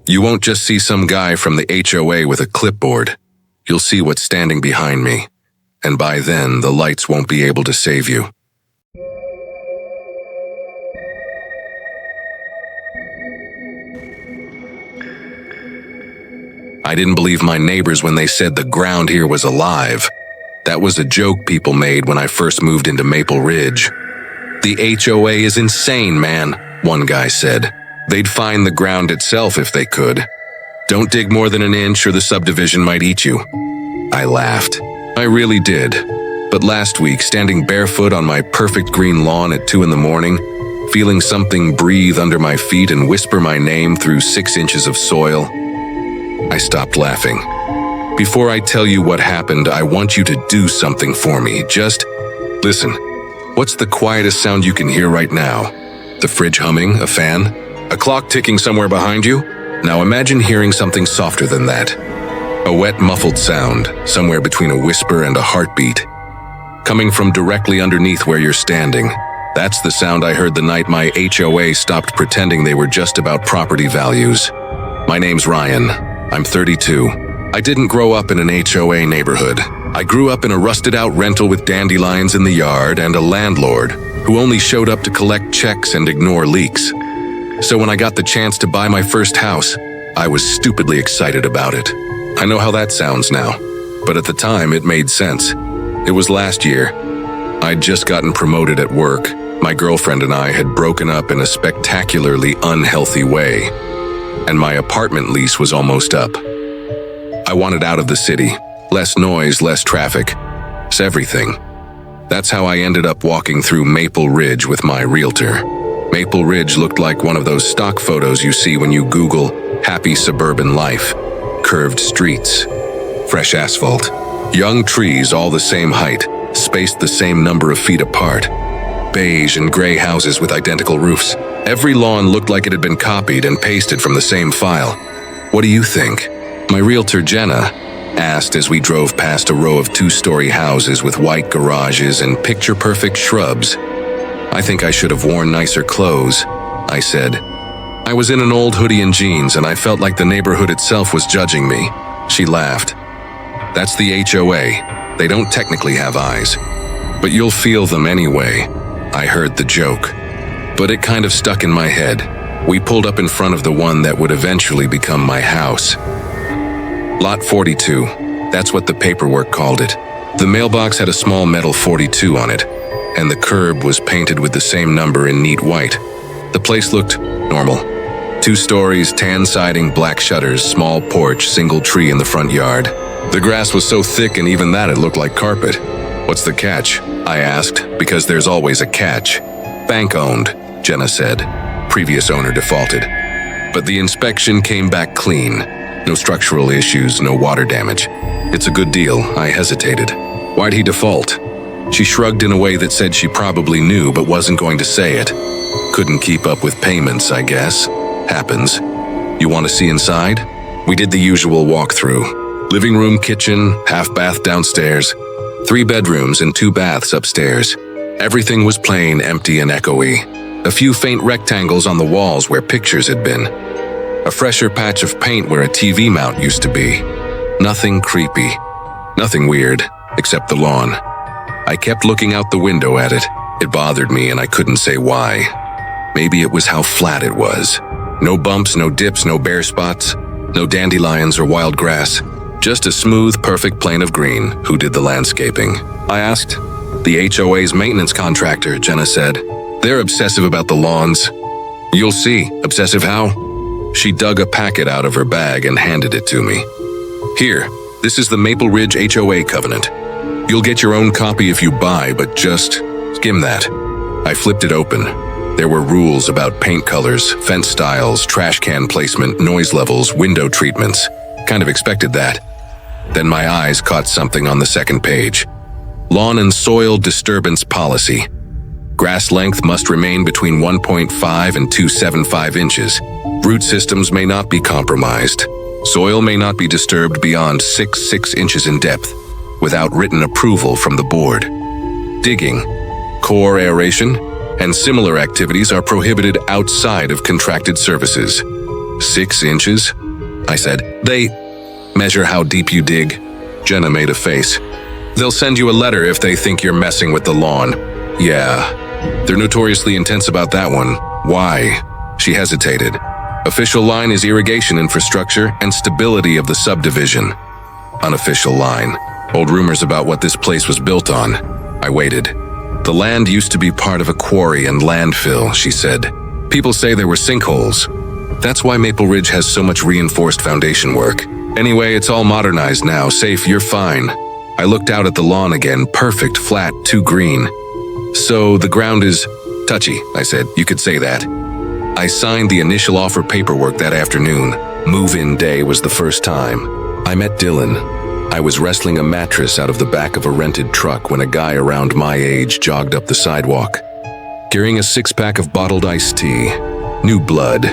you won't just see some guy from the HOA with a clipboard. You'll see what's standing behind me. And by then, the lights won't be able to save you. I didn't believe my neighbors when they said the ground here was alive. That was a joke people made when I first moved into Maple Ridge. The HOA is insane, man, one guy said. They'd find the ground itself if they could. Don't dig more than an inch or the subdivision might eat you. I laughed. I really did. But last week, standing barefoot on my perfect green lawn at 2 a.m, feeling something breathe under my feet and whisper my name through 6 inches of soil, I stopped laughing. Before I tell you what happened, I want you to do something for me. Just listen. What's the quietest sound you can hear right now? The fridge humming, a fan, a clock ticking somewhere behind you? Now imagine hearing something softer than that. A wet, muffled sound, somewhere between a whisper and a heartbeat, coming from directly underneath where you're standing. That's the sound I heard the night my HOA stopped pretending they were just about property values. My name's Ryan. I'm 32. I didn't grow up in an HOA neighborhood. I grew up in a rusted-out rental with dandelions in the yard and a landlord who only showed up to collect checks and ignore leaks. So when I got the chance to buy my first house, I was stupidly excited about it. I know how that sounds now, but at the time it made sense. It was last year. I'd just gotten promoted at work. My girlfriend and I had broken up in a spectacularly unhealthy way, and my apartment lease was almost up. I wanted out of the city. Less noise, less traffic. It's everything. That's how I ended up walking through Maple Ridge with my realtor. Maple Ridge looked like one of those stock photos you see when you Google happy suburban life. Curved streets, fresh asphalt, young trees all the same height, spaced the same number of feet apart, beige and gray houses with identical roofs. Every lawn looked like it had been copied and pasted from the same file. What do you think? My realtor, Jenna, asked as we drove past a row of two-story houses with white garages and picture-perfect shrubs. I think I should have worn nicer clothes, I said. I was in an old hoodie and jeans, and I felt like the neighborhood itself was judging me. She laughed. That's the HOA. They don't technically have eyes, but you'll feel them anyway. I heard the joke, but it kind of stuck in my head. We pulled up in front of the one that would eventually become my house. Lot 42, that's what the paperwork called it. The mailbox had a small metal 42 on it, and the curb was painted with the same number in neat white. The place looked normal. 2 stories, tan siding, black shutters, small porch, single tree in the front yard. The grass was so thick and even that it looked like carpet. What's the catch? I asked, because there's always a catch. Bank owned, Jenna said. Previous owner defaulted. But the inspection came back clean. No structural issues, no water damage. It's a good deal, I hesitated. Why'd he default? She shrugged in a way that said she probably knew but wasn't going to say it. Couldn't keep up with payments, I guess. Happens. You want to see inside? We did the usual walkthrough. Living room, kitchen, half bath downstairs. 3 bedrooms and 2 baths upstairs. Everything was plain, empty, and echoey. A few faint rectangles on the walls where pictures had been. A fresher patch of paint where a TV mount used to be. Nothing creepy. Nothing weird, except the lawn. I kept looking out the window at it. It bothered me and I couldn't say why. Maybe it was how flat it was. No bumps, no dips, no bare spots. No dandelions or wild grass. Just a smooth, perfect plane of green. Who did the landscaping? I asked. The HOA's maintenance contractor, Jenna said. They're obsessive about the lawns. You'll see. Obsessive how? She dug a packet out of her bag and handed it to me. Here, this is the Maple Ridge HOA covenant. You'll get your own copy if you buy, but just skim that. I flipped it open. There were rules about paint colors, fence styles, trash can placement, noise levels, window treatments. Kind of expected that. Then my eyes caught something on the second page. Lawn and soil disturbance policy. Grass length must remain between 1.5 and 275 inches. Root systems may not be compromised. Soil may not be disturbed beyond 6 inches in depth without written approval from the board. Digging, core aeration, and similar activities are prohibited outside of contracted services. 6 inches? I said. They measure how deep you dig. Jenna made a face. They'll send you a letter if they think you're messing with the lawn. Yeah, they're notoriously intense about that one. Why? She hesitated. Official line is irrigation infrastructure and stability of the subdivision. Unofficial line. Old rumors about what this place was built on. I waited. The land used to be part of a quarry and landfill, she said. People say there were sinkholes. That's why Maple Ridge has so much reinforced foundation work. Anyway, it's all modernized now. Safe, you're fine. I looked out at the lawn again. Perfect, flat, too green. So the ground is touchy, I said. You could say that. I signed the initial offer paperwork that afternoon. Move-in day was the first time. I met Dylan. I was wrestling a mattress out of the back of a rented truck when a guy around my age jogged up the sidewalk, carrying a six-pack of bottled iced tea. New blood,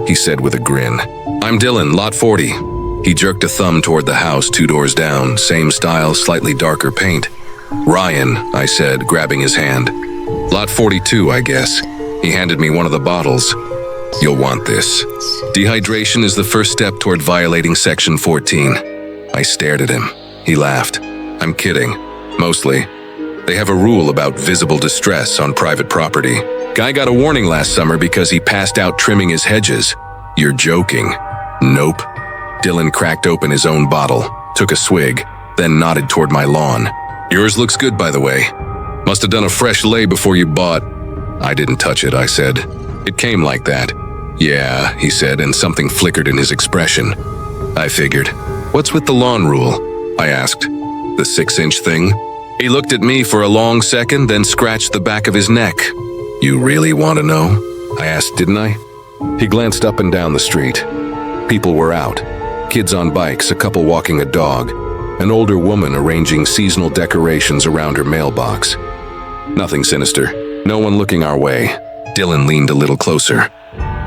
he said with a grin. I'm Dylan, lot 40. He jerked a thumb toward the house 2 doors down, same style, slightly darker paint. Ryan, I said, grabbing his hand. Lot 42, I guess. He handed me one of the bottles. You'll want this. Dehydration is the first step toward violating Section 14. I stared at him. He laughed. I'm kidding. Mostly. They have a rule about visible distress on private property. Guy got a warning last summer because he passed out trimming his hedges. You're joking. Nope. Dylan cracked open his own bottle, took a swig, then nodded toward my lawn. Yours looks good, by the way. Must have done a fresh lay before you bought. I didn't touch it, I said. It came like that. Yeah, he said, and something flickered in his expression. I figured. What's with the lawn rule? I asked. The 6-inch thing? He looked at me for a long second, then scratched the back of his neck. You really want to know? I asked, didn't I? He glanced up and down the street. People were out. Kids on bikes, a couple walking a dog, an older woman arranging seasonal decorations around her mailbox. Nothing sinister. No one looking our way. Dylan leaned a little closer.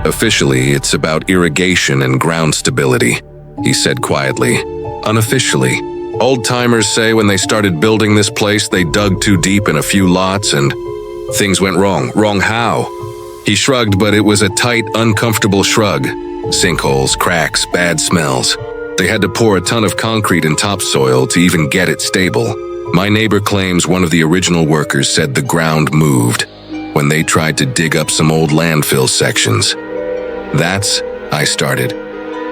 Officially, it's about irrigation and ground stability, he said quietly. Unofficially, old-timers say when they started building this place, they dug too deep in a few lots and things went wrong. Wrong how? He shrugged, but it was a tight, uncomfortable shrug. Sinkholes, cracks, bad smells. They had to pour a ton of concrete and topsoil to even get it stable. My neighbor claims one of the original workers said the ground moved when they tried to dig up some old landfill sections. I started.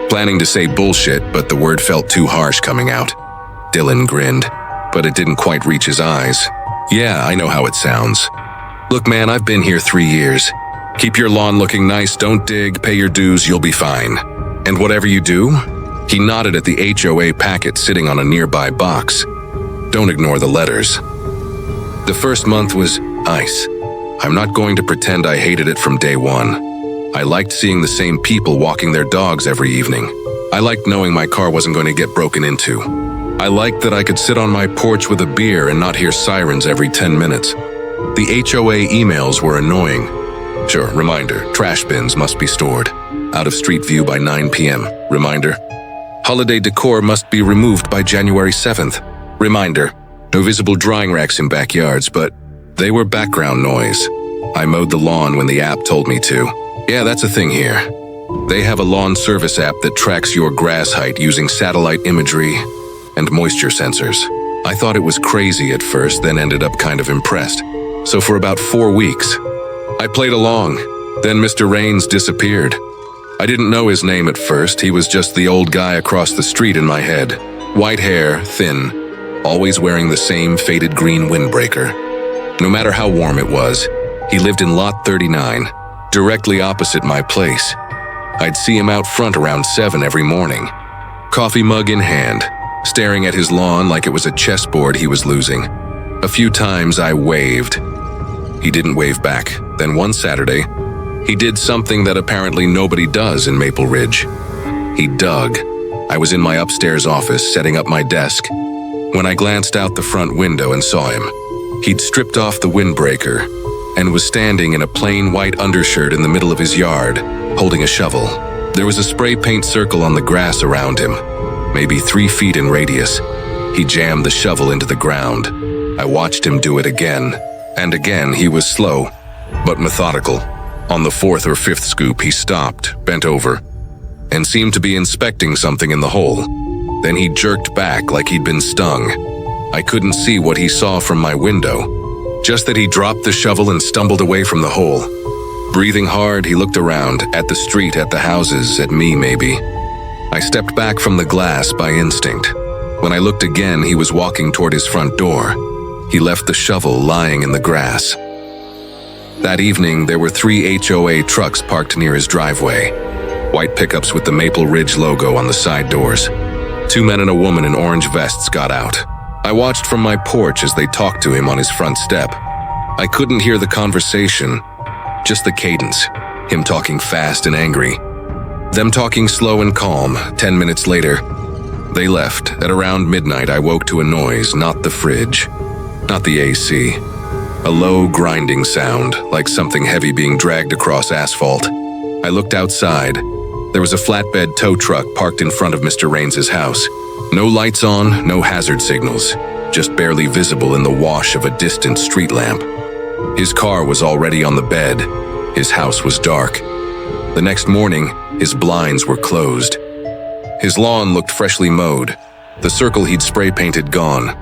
Planning to say bullshit, but the word felt too harsh coming out. Dylan grinned, but it didn't quite reach his eyes. Yeah, I know how it sounds. Look, man, I've been here 3 years. Keep your lawn looking nice, don't dig, pay your dues, you'll be fine. And whatever you do? He nodded at the HOA packet sitting on a nearby box. Don't ignore the letters. The first month was ice. I'm not going to pretend I hated it from day one. I liked seeing the same people walking their dogs every evening. I liked knowing my car wasn't going to get broken into. I liked that I could sit on my porch with a beer and not hear sirens every 10 minutes. The HOA emails were annoying. Sure, reminder, trash bins must be stored. Out of street view by 9 p.m. Reminder. Holiday decor must be removed by January 7th. Reminder. No visible drying racks in backyards, but they were background noise. I mowed the lawn when the app told me to. Yeah, that's a thing here. They have a lawn service app that tracks your grass height using satellite imagery and moisture sensors. I thought it was crazy at first, then ended up kind of impressed. So for about 4 weeks, I played along. Then Mr. Raines disappeared. I didn't know his name at first. He was just the old guy across the street in my head. White hair, thin, always wearing the same faded green windbreaker. No matter how warm it was, he lived in lot 39, directly opposite my place. I'd see him out front around 7 every morning, coffee mug in hand, staring at his lawn like it was a chessboard he was losing. A few times I waved. He didn't wave back. Then one Saturday, he did something that apparently nobody does in Maple Ridge. He dug. I was in my upstairs office setting up my desk when I glanced out the front window and saw him. He'd stripped off the windbreaker and was standing in a plain white undershirt in the middle of his yard, holding a shovel. There was a spray paint circle on the grass around him, maybe 3 feet in radius. He jammed the shovel into the ground. I watched him do it again, and again. He was slow, but methodical. On the 4th or 5th scoop, he stopped, bent over, and seemed to be inspecting something in the hole. Then he jerked back like he'd been stung. I couldn't see what he saw from my window, just that he dropped the shovel and stumbled away from the hole. Breathing hard, he looked around, at the street, at the houses, at me maybe. I stepped back from the glass by instinct. When I looked again, he was walking toward his front door. He left the shovel lying in the grass. That evening, there were 3 HOA trucks parked near his driveway. White pickups with the Maple Ridge logo on the side doors. 2 men and a woman in orange vests got out. I watched from my porch as they talked to him on his front step. I couldn't hear the conversation, just the cadence, him talking fast and angry. Them talking slow and calm. 10 minutes later, They left. At around midnight, I woke to a noise, not the fridge, not the AC. A low, grinding sound, like something heavy being dragged across asphalt. I looked outside. There was a flatbed tow truck parked in front of Mr. Raines's house. No lights on, no hazard signals, just barely visible in the wash of a distant street lamp. His car was already on the bed. His house was dark. The next morning, his blinds were closed. His lawn looked freshly mowed. The circle he'd spray painted gone.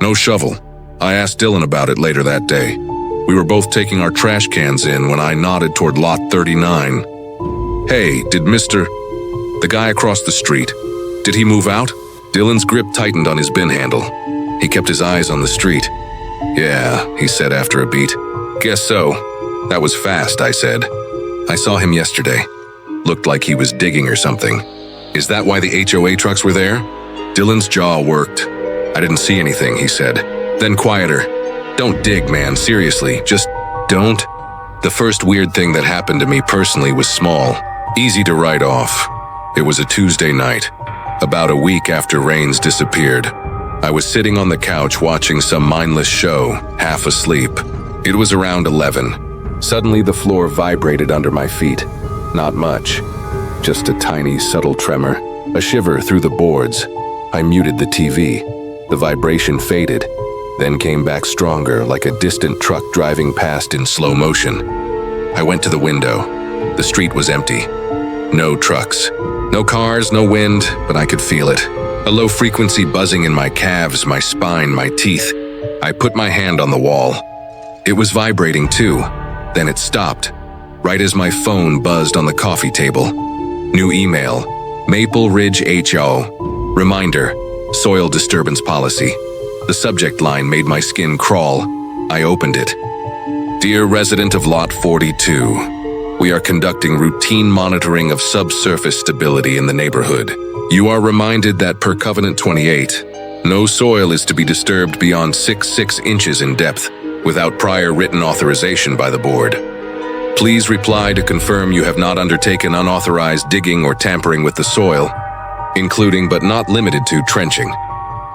No shovel. I asked Dylan about it later that day. We were both taking our trash cans in when I nodded toward lot 39. Hey, did the guy across the street, did he move out? Dylan's grip tightened on his bin handle. He kept his eyes on the street. Yeah, he said after a beat. Guess so. That was fast, I said. I saw him yesterday. Looked like he was digging or something. Is that why the HOA trucks were there? Dylan's jaw worked. I didn't see anything, he said. Then quieter. Don't dig, man, seriously, just don't. The first weird thing that happened to me personally was small, easy to write off. It was a Tuesday night, about a week after Raines disappeared. I was sitting on the couch watching some mindless show, half asleep. It was around 11. Suddenly the floor vibrated under my feet. Not much, just a tiny, subtle tremor, a shiver through the boards. I muted the TV. The vibration faded, then came back stronger, like a distant truck driving past in slow motion. I went to the window. The street was empty. No trucks. No cars, no wind, but I could feel it. A low frequency buzzing in my calves, my spine, my teeth. I put my hand on the wall. It was vibrating too. Then it stopped, right as my phone buzzed on the coffee table. New email, Maple Ridge HO. Reminder, soil disturbance policy. The subject line made my skin crawl. I opened it. Dear resident of Lot 42, we are conducting routine monitoring of subsurface stability in the neighborhood. You are reminded that per Covenant 28, no soil is to be disturbed beyond 6 inches in depth without prior written authorization by the board. Please reply to confirm you have not undertaken unauthorized digging or tampering with the soil, including but not limited to trenching,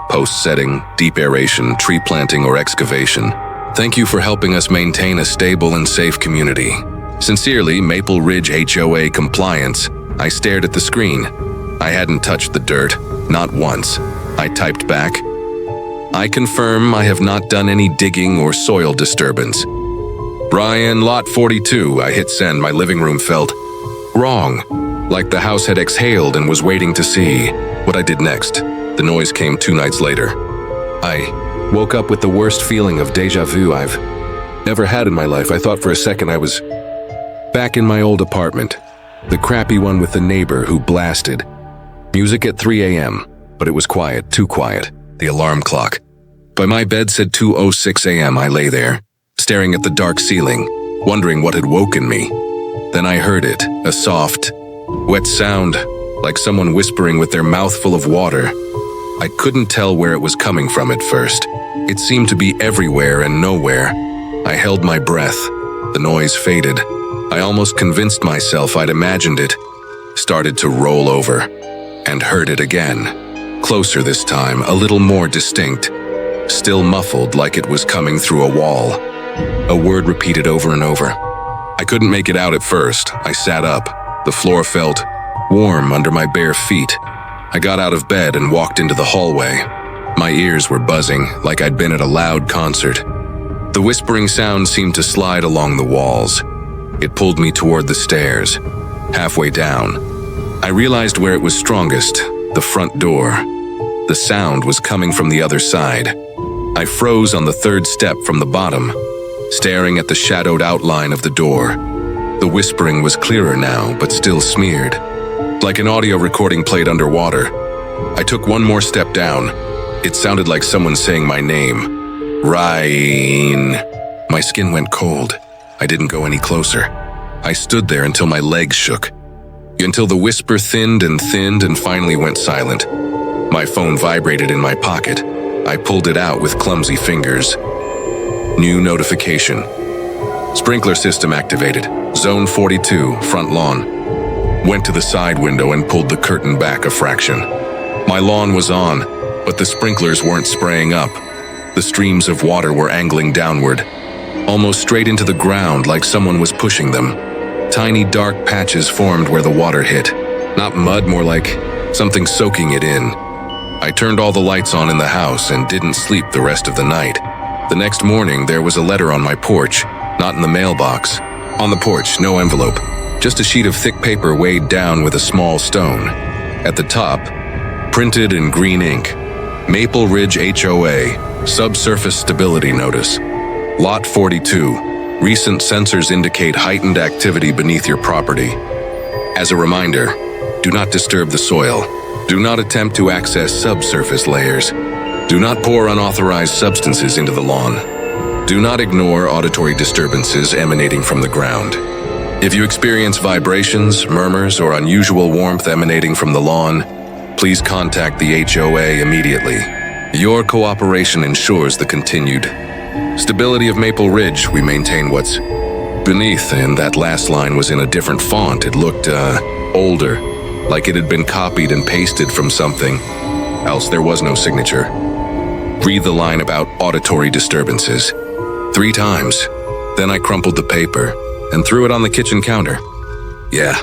post setting, deep aeration, tree planting, or excavation. Thank you for helping us maintain a stable and safe community. Sincerely, Maple Ridge HOA Compliance. I stared at the screen. I hadn't touched the dirt, not once. I typed back, I confirm I have not done any digging or soil disturbance. Brian, Lot 42, I hit send. My living room felt wrong, like the house had exhaled and was waiting to see what I did next. The noise came 2 nights later. I woke up with the worst feeling of déjà vu I've ever had in my life. I thought for a second I was back in my old apartment, the crappy one with the neighbor who blasted music at 3 a.m., but it was quiet, too quiet. The alarm clock by my bed said 2:06 a.m. I lay there, staring at the dark ceiling, wondering what had woken me. Then I heard it, a soft, wet sound, like someone whispering with their mouth full of water. I couldn't tell where it was coming from at first. It seemed to be everywhere and nowhere. I held my breath. The noise faded. I almost convinced myself I'd imagined it. Started to roll over, and heard it again. Closer this time, a little more distinct. Still muffled, like it was coming through a wall. A word repeated over and over. I couldn't make it out at first. I sat up. The floor felt warm under my bare feet. I got out of bed and walked into the hallway. My ears were buzzing, like I'd been at a loud concert. The whispering sound seemed to slide along the walls. It pulled me toward the stairs. Halfway down, I realized where it was strongest, the front door. The sound was coming from the other side. I froze on the 3rd step from the bottom, staring at the shadowed outline of the door. The whispering was clearer now, but still smeared, like an audio recording played underwater. I took one more step down. It sounded like someone saying my name. Ryan. My skin went cold. I didn't go any closer. I stood there until my legs shook, until the whisper thinned and finally went silent. My phone vibrated in my pocket. I pulled it out with clumsy fingers. New notification. Sprinkler system activated. Zone 42, front lawn. Went to the side window and pulled the curtain back a fraction. My lawn was on, but the sprinklers weren't spraying up. The streams of water were angling downward, almost straight into the ground like someone was pushing them. Tiny dark patches formed where the water hit. Not mud, more like something soaking it in. I turned all the lights on in the house and didn't sleep the rest of the night. The next morning, there was a letter on my porch, not in the mailbox. On the porch, no envelope, just a sheet of thick paper weighed down with a small stone. At the top, printed in green ink, Maple Ridge HOA, Subsurface Stability Notice. Lot 42. Recent sensors indicate heightened activity beneath your property. As a reminder, do not disturb the soil. Do not attempt to access subsurface layers. Do not pour unauthorized substances into the lawn. Do not ignore auditory disturbances emanating from the ground. If you experience vibrations, murmurs, or unusual warmth emanating from the lawn, please contact the HOA immediately. Your cooperation ensures the continued stability of Maple Ridge. We maintain what's beneath, and that last line was in a different font. It looked, older, like it had been copied and pasted from something else. There was no signature. Read the line about auditory disturbances 3 times. Then I crumpled the paper and threw it on the kitchen counter. Yeah,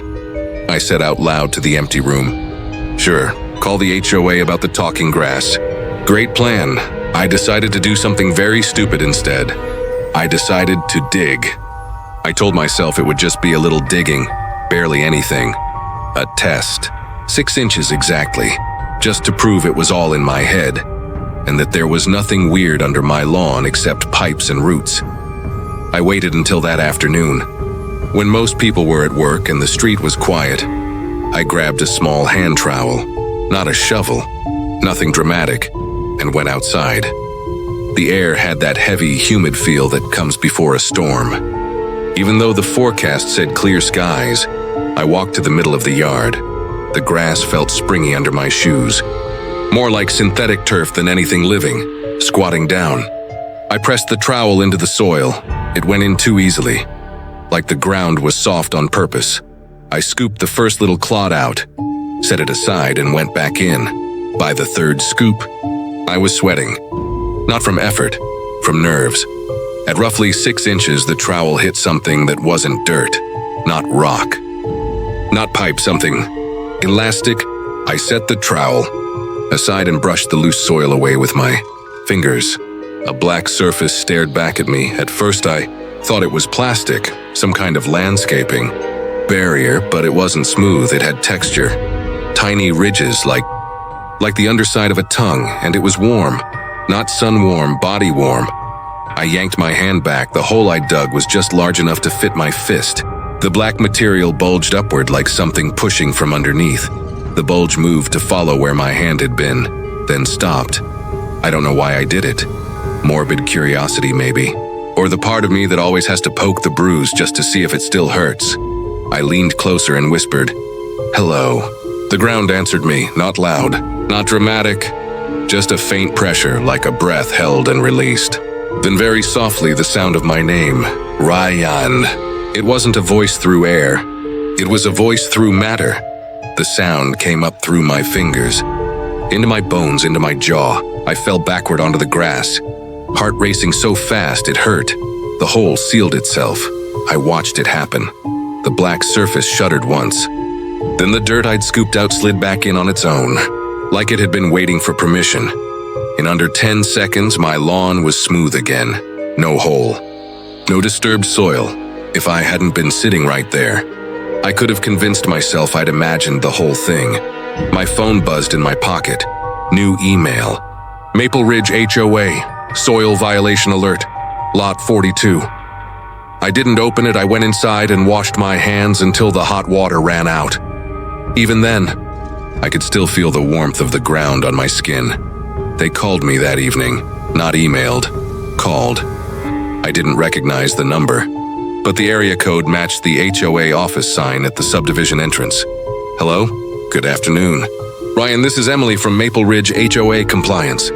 I said out loud to the empty room. Sure, call the HOA about the talking grass. Great plan. I decided to do something very stupid instead. I decided to dig. I told myself it would just be a little digging, barely anything. A test. 6 inches exactly, just to prove it was all in my head, and that there was nothing weird under my lawn except pipes and roots. I waited until that afternoon, when most people were at work and the street was quiet. I grabbed a small hand trowel, not a shovel, nothing dramatic, and went outside. The air had that heavy, humid feel that comes before a storm. Even though the forecast said clear skies, I walked to the middle of the yard. The grass felt springy under my shoes, more like synthetic turf than anything living. Squatting down, I pressed the trowel into the soil. It went in too easily, like the ground was soft on purpose. I scooped the first little clod out, set it aside, and went back in. By the third scoop, I was sweating. Not from effort, from nerves. At roughly 6 inches, the trowel hit something that wasn't dirt, not rock, not pipe, something elastic. I set the trowel aside and brushed the loose soil away with my fingers. A black surface stared back at me. At first, I thought it was plastic, some kind of landscaping barrier, but it wasn't smooth. It had texture, tiny ridges like the underside of a tongue, and it was warm, not sun warm, body warm. I yanked my hand back. The hole I dug was just large enough to fit my fist. The black material bulged upward like something pushing from underneath. The bulge moved to follow where my hand had been, then stopped. I don't know why I did it. Morbid curiosity, maybe. Or the part of me that always has to poke the bruise just to see if it still hurts. I leaned closer and whispered, "Hello." The ground answered me, not loud, not dramatic, just a faint pressure like a breath held and released. Then very softly the sound of my name, Ryan. It wasn't a voice through air. It was a voice through matter. The sound came up through my fingers, into my bones, into my jaw. I fell backward onto the grass, heart racing so fast it hurt. The hole sealed itself. I watched it happen. The black surface shuddered once. Then the dirt I'd scooped out slid back in on its own, like it had been waiting for permission. In under 10 seconds, my lawn was smooth again. No hole, no disturbed soil. If I hadn't been sitting right there, I could have convinced myself I'd imagined the whole thing. My phone buzzed in my pocket. New email. Maple Ridge HOA, soil violation alert, lot 42. I didn't open it. I went inside and washed my hands until the hot water ran out. Even then, I could still feel the warmth of the ground on my skin. They called me that evening, not emailed, called. I didn't recognize the number, but the area code matched the HOA office sign at the subdivision entrance. "Hello? Good afternoon. Ryan, this is Emily from Maple Ridge HOA Compliance."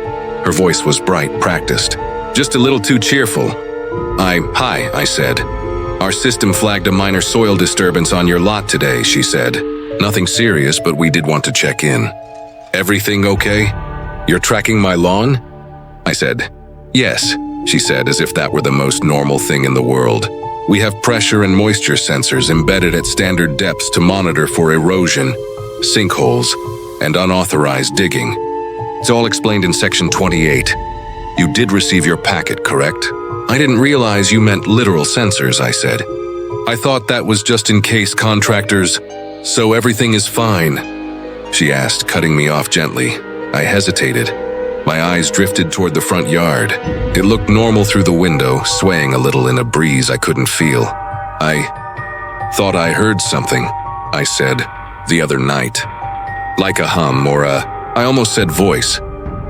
Her voice was bright, practiced, just a little too cheerful. Hi, I said. "Our system flagged a minor soil disturbance on your lot today," she said. "Nothing serious, but we did want to check in." Everything okay? You're tracking my lawn? I said, yes, she said, as if that were the most normal thing in the world. We have pressure and moisture sensors embedded at standard depths to monitor for erosion, sinkholes, and unauthorized digging. It's all explained in Section 28. You did receive your packet, correct? I didn't realize you meant literal sensors, I said. I thought that was just in case contractors. So everything is fine? She asked, cutting me off gently. I hesitated. My eyes drifted toward the front yard. It looked normal through the window, swaying a little in a breeze I couldn't feel. I thought I heard something, I said, the other night. Like a hum or I almost said voice,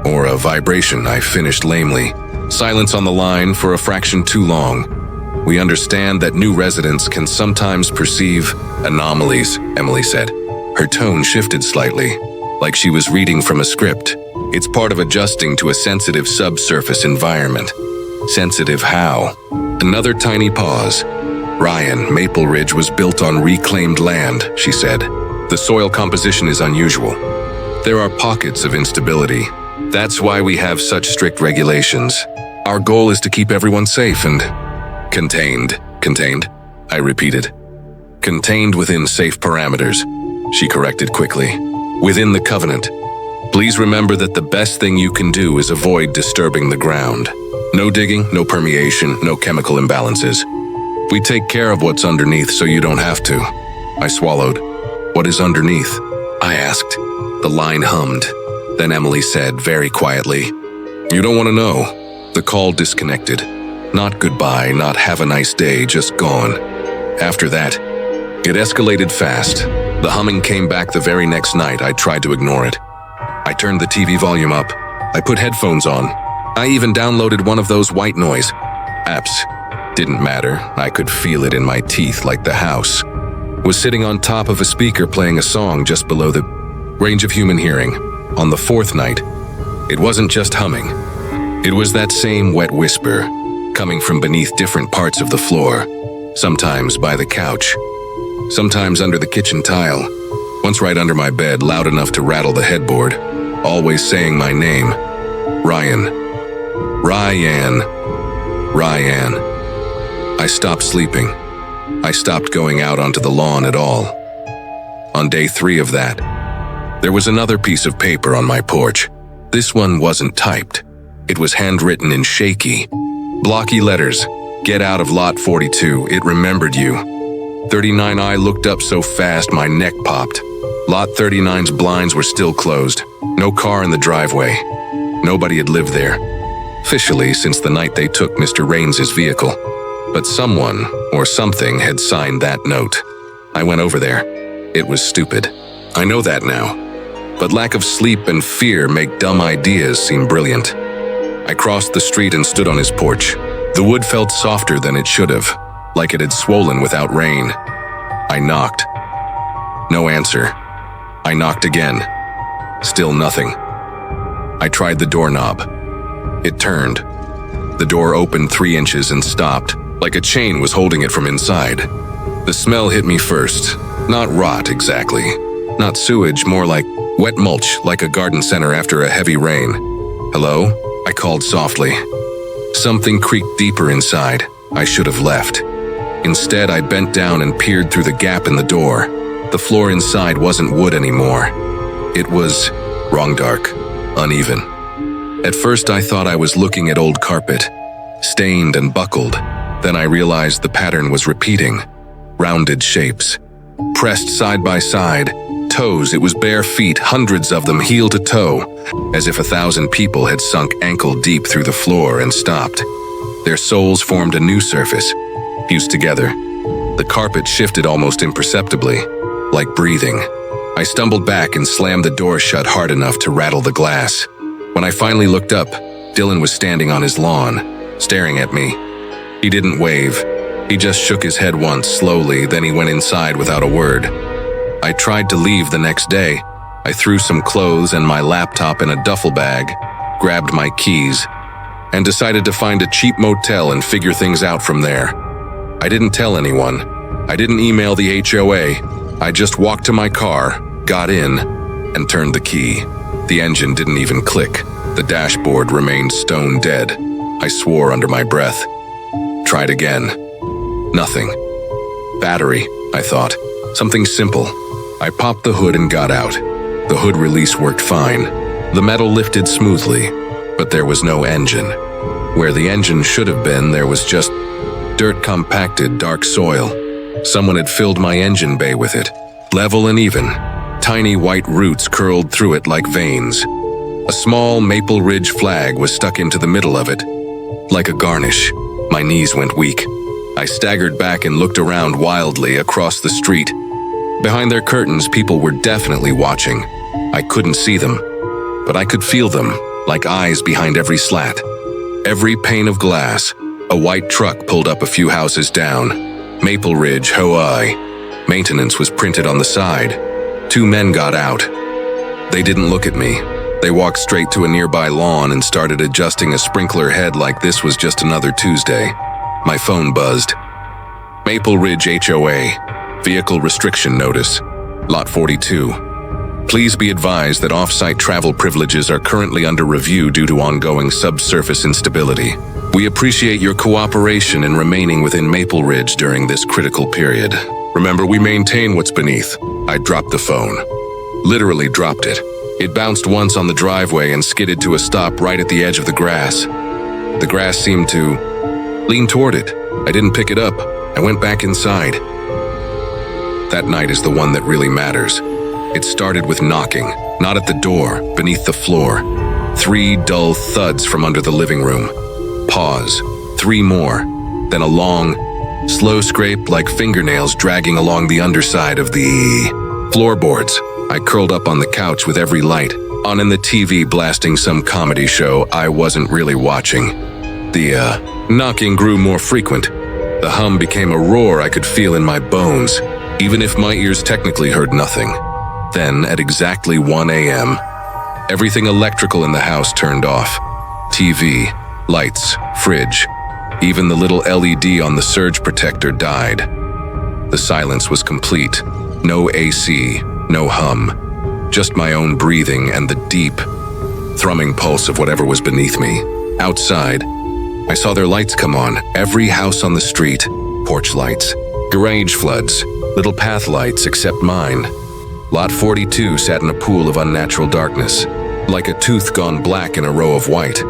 or a vibration, I finished lamely. Silence on the line for a fraction too long. We understand that new residents can sometimes perceive anomalies, Emily said. Her tone shifted slightly, like she was reading from a script. It's part of adjusting to a sensitive subsurface environment. Sensitive how? Another tiny pause. Ryan, Maple Ridge was built on reclaimed land, she said. The soil composition is unusual. There are pockets of instability. That's why we have such strict regulations. Our goal is to keep everyone safe and contained, I repeated. Contained within safe parameters, she corrected quickly. Within the covenant. Please remember that the best thing you can do is avoid disturbing the ground. No digging, no permeation, no chemical imbalances. We take care of what's underneath so you don't have to. I swallowed. What is underneath? I asked. The line hummed. Then Emily said very quietly, You don't want to know. The call disconnected. Not goodbye, not have a nice day, just gone. After that, it escalated fast. The humming came back the very next night. I tried to ignore it. I turned the TV volume up. I put headphones on. I even downloaded one of those white noise apps. Didn't matter. I could feel it in my teeth like the house was sitting on top of a speaker playing a song just below the range of human hearing. On the fourth night, it wasn't just humming. It was that same wet whisper, coming from beneath different parts of the floor, sometimes by the couch, sometimes under the kitchen tile, once right under my bed, loud enough to rattle the headboard, always saying my name. Ryan. I stopped sleeping. I stopped going out onto the lawn at all. On day 3 of that, there was another piece of paper on my porch. This one wasn't typed. It was handwritten in shaky, blocky letters. Get out of lot 42, it remembered you. 39I looked up so fast my neck popped. Lot 39's blinds were still closed. No car in the driveway. Nobody had lived there. Officially since the night they took Mr. Raines's vehicle. But someone or something had signed that note. I went over there. It was stupid. I know that now. But lack of sleep and fear make dumb ideas seem brilliant. I crossed the street and stood on his porch. The wood felt softer than it should have, like it had swollen without rain. I knocked. No answer. I knocked again. Still nothing. I tried the doorknob. It turned. The door opened 3 inches and stopped, like a chain was holding it from inside. The smell hit me first. Not rot exactly. Not sewage, more like wet mulch, like a garden center after a heavy rain. Hello? I called softly. Something creaked deeper inside. I should have left. Instead, I bent down and peered through the gap in the door. The floor inside wasn't wood anymore. It was wrong dark, uneven. At first, I thought I was looking at old carpet, stained and buckled. Then I realized the pattern was repeating. Rounded shapes. Pressed side by side. Toes, it was bare feet, hundreds of them, heel to toe, as if 1,000 people had sunk ankle deep through the floor and stopped. Their soles formed a new surface, fused together. The carpet shifted almost imperceptibly, like breathing. I stumbled back and slammed the door shut hard enough to rattle the glass. When I finally looked up, Dylan was standing on his lawn, staring at me. He didn't wave. He just shook his head once slowly, then he went inside without a word. I tried to leave the next day. I threw some clothes and my laptop in a duffel bag, grabbed my keys, and decided to find a cheap motel and figure things out from there. I didn't tell anyone. I didn't email the HOA. I just walked to my car, got in, and turned the key. The engine didn't even click. The dashboard remained stone dead. I swore under my breath. Tried again. Nothing. Battery, I thought. Something simple. I popped the hood and got out. The hood release worked fine. The metal lifted smoothly, but there was no engine. Where the engine should have been, there was just dirt, compacted, dark soil. Someone had filled my engine bay with it, level and even. Tiny white roots curled through it like veins. A small Maple Ridge flag was stuck into the middle of it. Like a garnish, my knees went weak. I staggered back and looked around wildly across the street. Behind their curtains, people were definitely watching. I couldn't see them, but I could feel them, like eyes behind every slat. Every pane of glass. A white truck pulled up a few houses down. Maple Ridge, HOA. Maintenance was printed on the side. 2 men got out. They didn't look at me. They walked straight to a nearby lawn and started adjusting a sprinkler head like this was just another Tuesday. My phone buzzed. Maple Ridge HOA. Vehicle restriction notice. Lot 42. Please be advised that off-site travel privileges are currently under review due to ongoing subsurface instability. We appreciate your cooperation in remaining within Maple Ridge during this critical period. Remember, we maintain what's beneath. I dropped the phone. Literally dropped it. It bounced once on the driveway and skidded to a stop right at the edge of the grass. The grass seemed to lean toward it. I didn't pick it up. I went back inside. That night is the one that really matters. It started with knocking, not at the door, beneath the floor. 3 dull thuds from under the living room. Pause. 3 more. Then a long, slow scrape like fingernails dragging along the underside of the floorboards. I curled up on the couch with every light on in the TV blasting some comedy show I wasn't really watching. The knocking grew more frequent. The hum became a roar I could feel in my bones, even if my ears technically heard nothing. Then, at exactly 1 a.m., everything electrical in the house turned off. TV, lights, fridge, even the little LED on the surge protector died. The silence was complete. No AC, no hum. Just my own breathing and the deep, thrumming pulse of whatever was beneath me. Outside, I saw their lights come on. Every house on the street. Porch lights, garage floods, little path lights except mine. Lot 42 sat in a pool of unnatural darkness, like a tooth gone black in a row of white.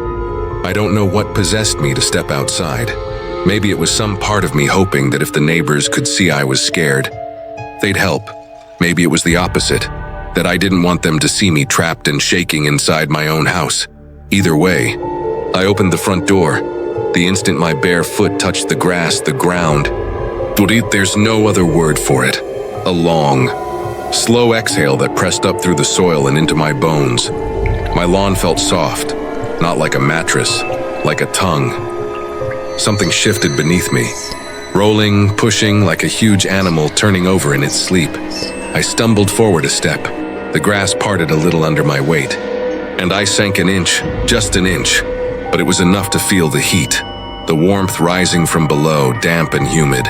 I don't know what possessed me to step outside. Maybe it was some part of me hoping that if the neighbors could see I was scared, they'd help. Maybe it was the opposite, that I didn't want them to see me trapped and shaking inside my own house. Either way, I opened the front door. The instant my bare foot touched the grass, the ground. There's no other word for it. A long, slow exhale that pressed up through the soil and into my bones. My lawn felt soft, not like a mattress, like a tongue. Something shifted beneath me, rolling, pushing like a huge animal turning over in its sleep. I stumbled forward a step. The grass parted a little under my weight, and I sank an inch, just an inch, but it was enough to feel the heat, the warmth rising from below, damp and humid,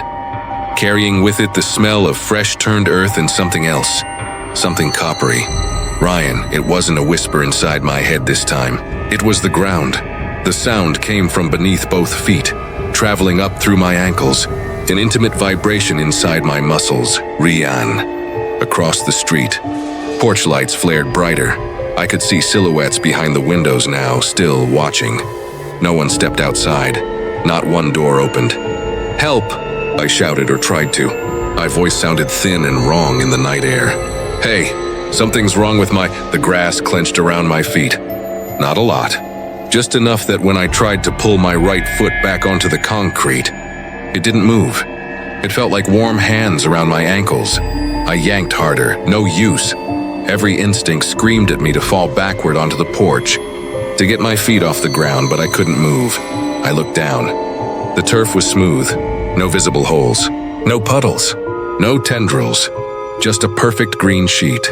carrying with it the smell of fresh-turned earth and something else, something coppery. Ryan, it wasn't a whisper inside my head this time. It was the ground. The sound came from beneath both feet, traveling up through my ankles, an intimate vibration inside my muscles. Rian. Across the street, porch lights flared brighter. I could see silhouettes behind the windows now, still watching. No one stepped outside. Not one door opened. "Help!" I shouted or tried to. My voice sounded thin and wrong in the night air. "Hey, something's wrong with the grass clenched around my feet. Not a lot. Just enough that when I tried to pull my right foot back onto the concrete, it didn't move. It felt like warm hands around my ankles. I yanked harder. No use. Every instinct screamed at me to fall backward onto the porch, to get my feet off the ground, but I couldn't move. I looked down. The turf was smooth. No visible holes. No puddles. No tendrils. Just a perfect green sheet.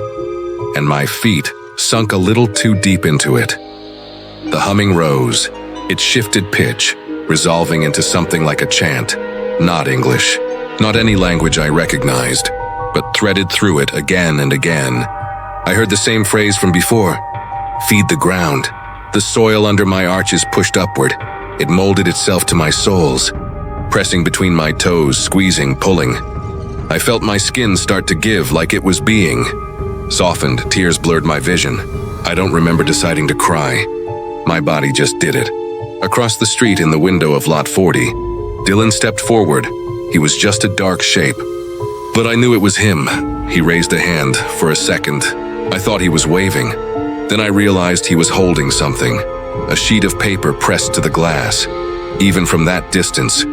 And my feet sunk a little too deep into it. The humming rose. It shifted pitch, resolving into something like a chant. Not English. Not any language I recognized, but threaded through it again and again. I heard the same phrase from before. Feed the ground. The soil under my arches pushed upward. It molded itself to my soles, pressing between my toes, squeezing, pulling. I felt my skin start to give like it was being softened. Tears blurred my vision. I don't remember deciding to cry. My body just did it. Across the street in the window of Lot 40, Dylan stepped forward. He was just a dark shape, but I knew it was him. He raised a hand. For a second, I thought he was waving. Then I realized he was holding something, a sheet of paper pressed to the glass. Even from that distance,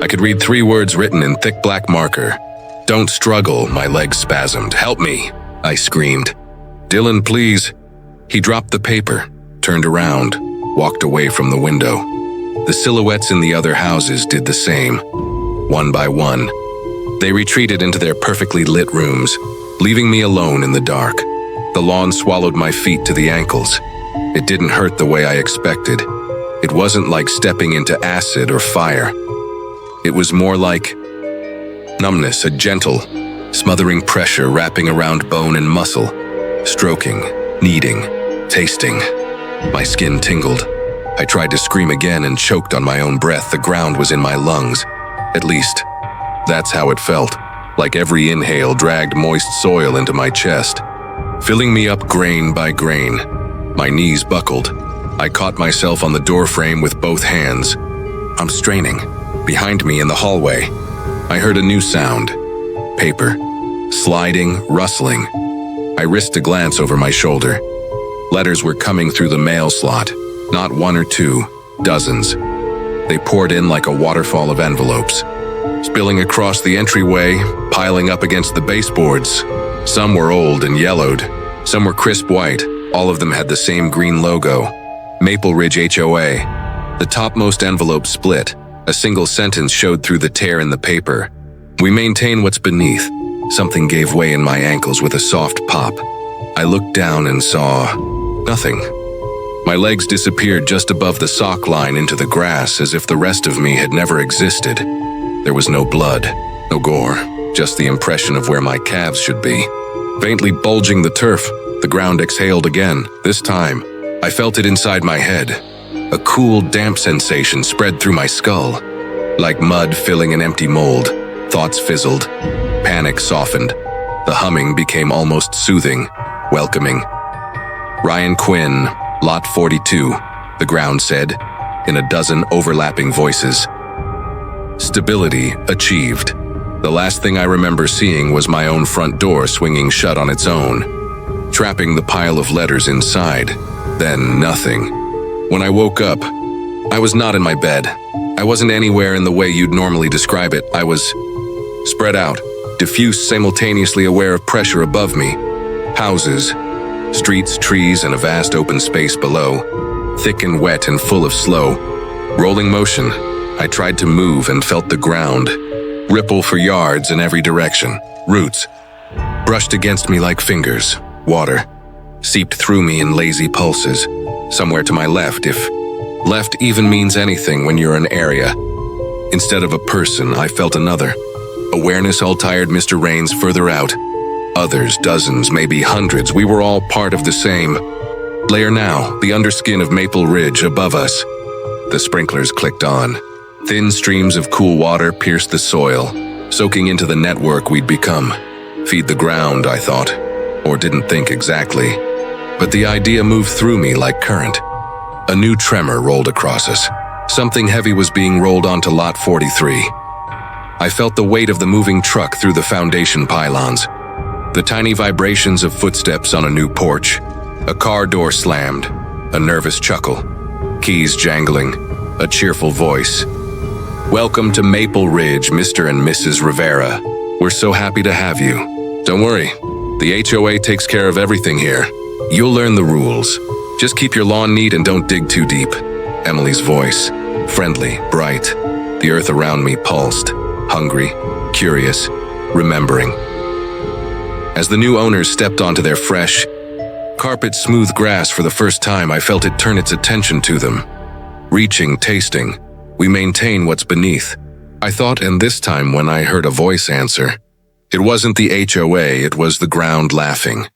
I could read 3 words written in thick black marker. "Don't struggle." My legs spasmed. "Help me," I screamed. "Dylan, please." He dropped the paper, turned around, walked away from the window. The silhouettes in the other houses did the same. One by one, they retreated into their perfectly lit rooms, leaving me alone in the dark. The lawn swallowed my feet to the ankles. It didn't hurt the way I expected. It wasn't like stepping into acid or fire. It was more like numbness, a gentle, smothering pressure wrapping around bone and muscle, stroking, kneading, tasting. My skin tingled. I tried to scream again and choked on my own breath. The ground was in my lungs. At least, that's how it felt, like every inhale dragged moist soil into my chest, filling me up grain by grain. My knees buckled. I caught myself on the doorframe with both hands. I'm straining. Behind me in the hallway, I heard a new sound. Paper. Sliding, rustling. I risked a glance over my shoulder. Letters were coming through the mail slot. Not 1 or 2, dozens. They poured in like a waterfall of envelopes, spilling across the entryway, piling up against the baseboards. Some were old and yellowed. Some were crisp white. All of them had the same green logo. Maple Ridge HOA. The topmost envelope split. A single sentence showed through the tear in the paper. "We maintain what's beneath." Something gave way in my ankles with a soft pop. I looked down and saw nothing. My legs disappeared just above the sock line into the grass, as if the rest of me had never existed. There was no blood, no gore, just the impression of where my calves should be. Faintly bulging the turf, the ground exhaled again. This time, I felt it inside my head. A cool, damp sensation spread through my skull. Like mud filling an empty mold, thoughts fizzled. Panic softened. The humming became almost soothing, welcoming. "Ryan Quinn, Lot 42, the ground said, in a dozen overlapping voices. Stability achieved. The last thing I remember seeing was my own front door swinging shut on its own, trapping the pile of letters inside. Then nothing. When I woke up, I was not in my bed. I wasn't anywhere in the way you'd normally describe it. I was spread out, diffuse, simultaneously aware of pressure above me. Houses, streets, trees, and a vast open space below, thick and wet and full of slow, rolling motion. I tried to move and felt the ground ripple for yards in every direction. Roots brushed against me like fingers. Water seeped through me in lazy pulses. Somewhere to my left, if left even means anything when you're an area. Instead of a person, I felt another. Awareness all tired Mr. Rains further out. Others, dozens, maybe hundreds. We were all part of the same layer now, the underskin of Maple Ridge above us. The sprinklers clicked on. Thin streams of cool water pierced the soil, soaking into the network we'd become. Feed the ground, I thought, or didn't think exactly. But the idea moved through me like current. A new tremor rolled across us. Something heavy was being rolled onto Lot 43. I felt the weight of the moving truck through the foundation pylons. The tiny vibrations of footsteps on a new porch. A car door slammed. A nervous chuckle. Keys jangling. A cheerful voice. "Welcome to Maple Ridge, Mr. and Mrs. Rivera. We're so happy to have you. Don't worry, the HOA takes care of everything here. You'll learn the rules. Just keep your lawn neat and don't dig too deep." Emily's voice, friendly, bright. The earth around me pulsed, hungry, curious, remembering. As the new owners stepped onto their fresh, carpet-smooth grass for the first time, I felt it turn its attention to them. Reaching, tasting, we maintain what's beneath, I thought, and this time when I heard a voice answer, it wasn't the HOA, it was the ground laughing.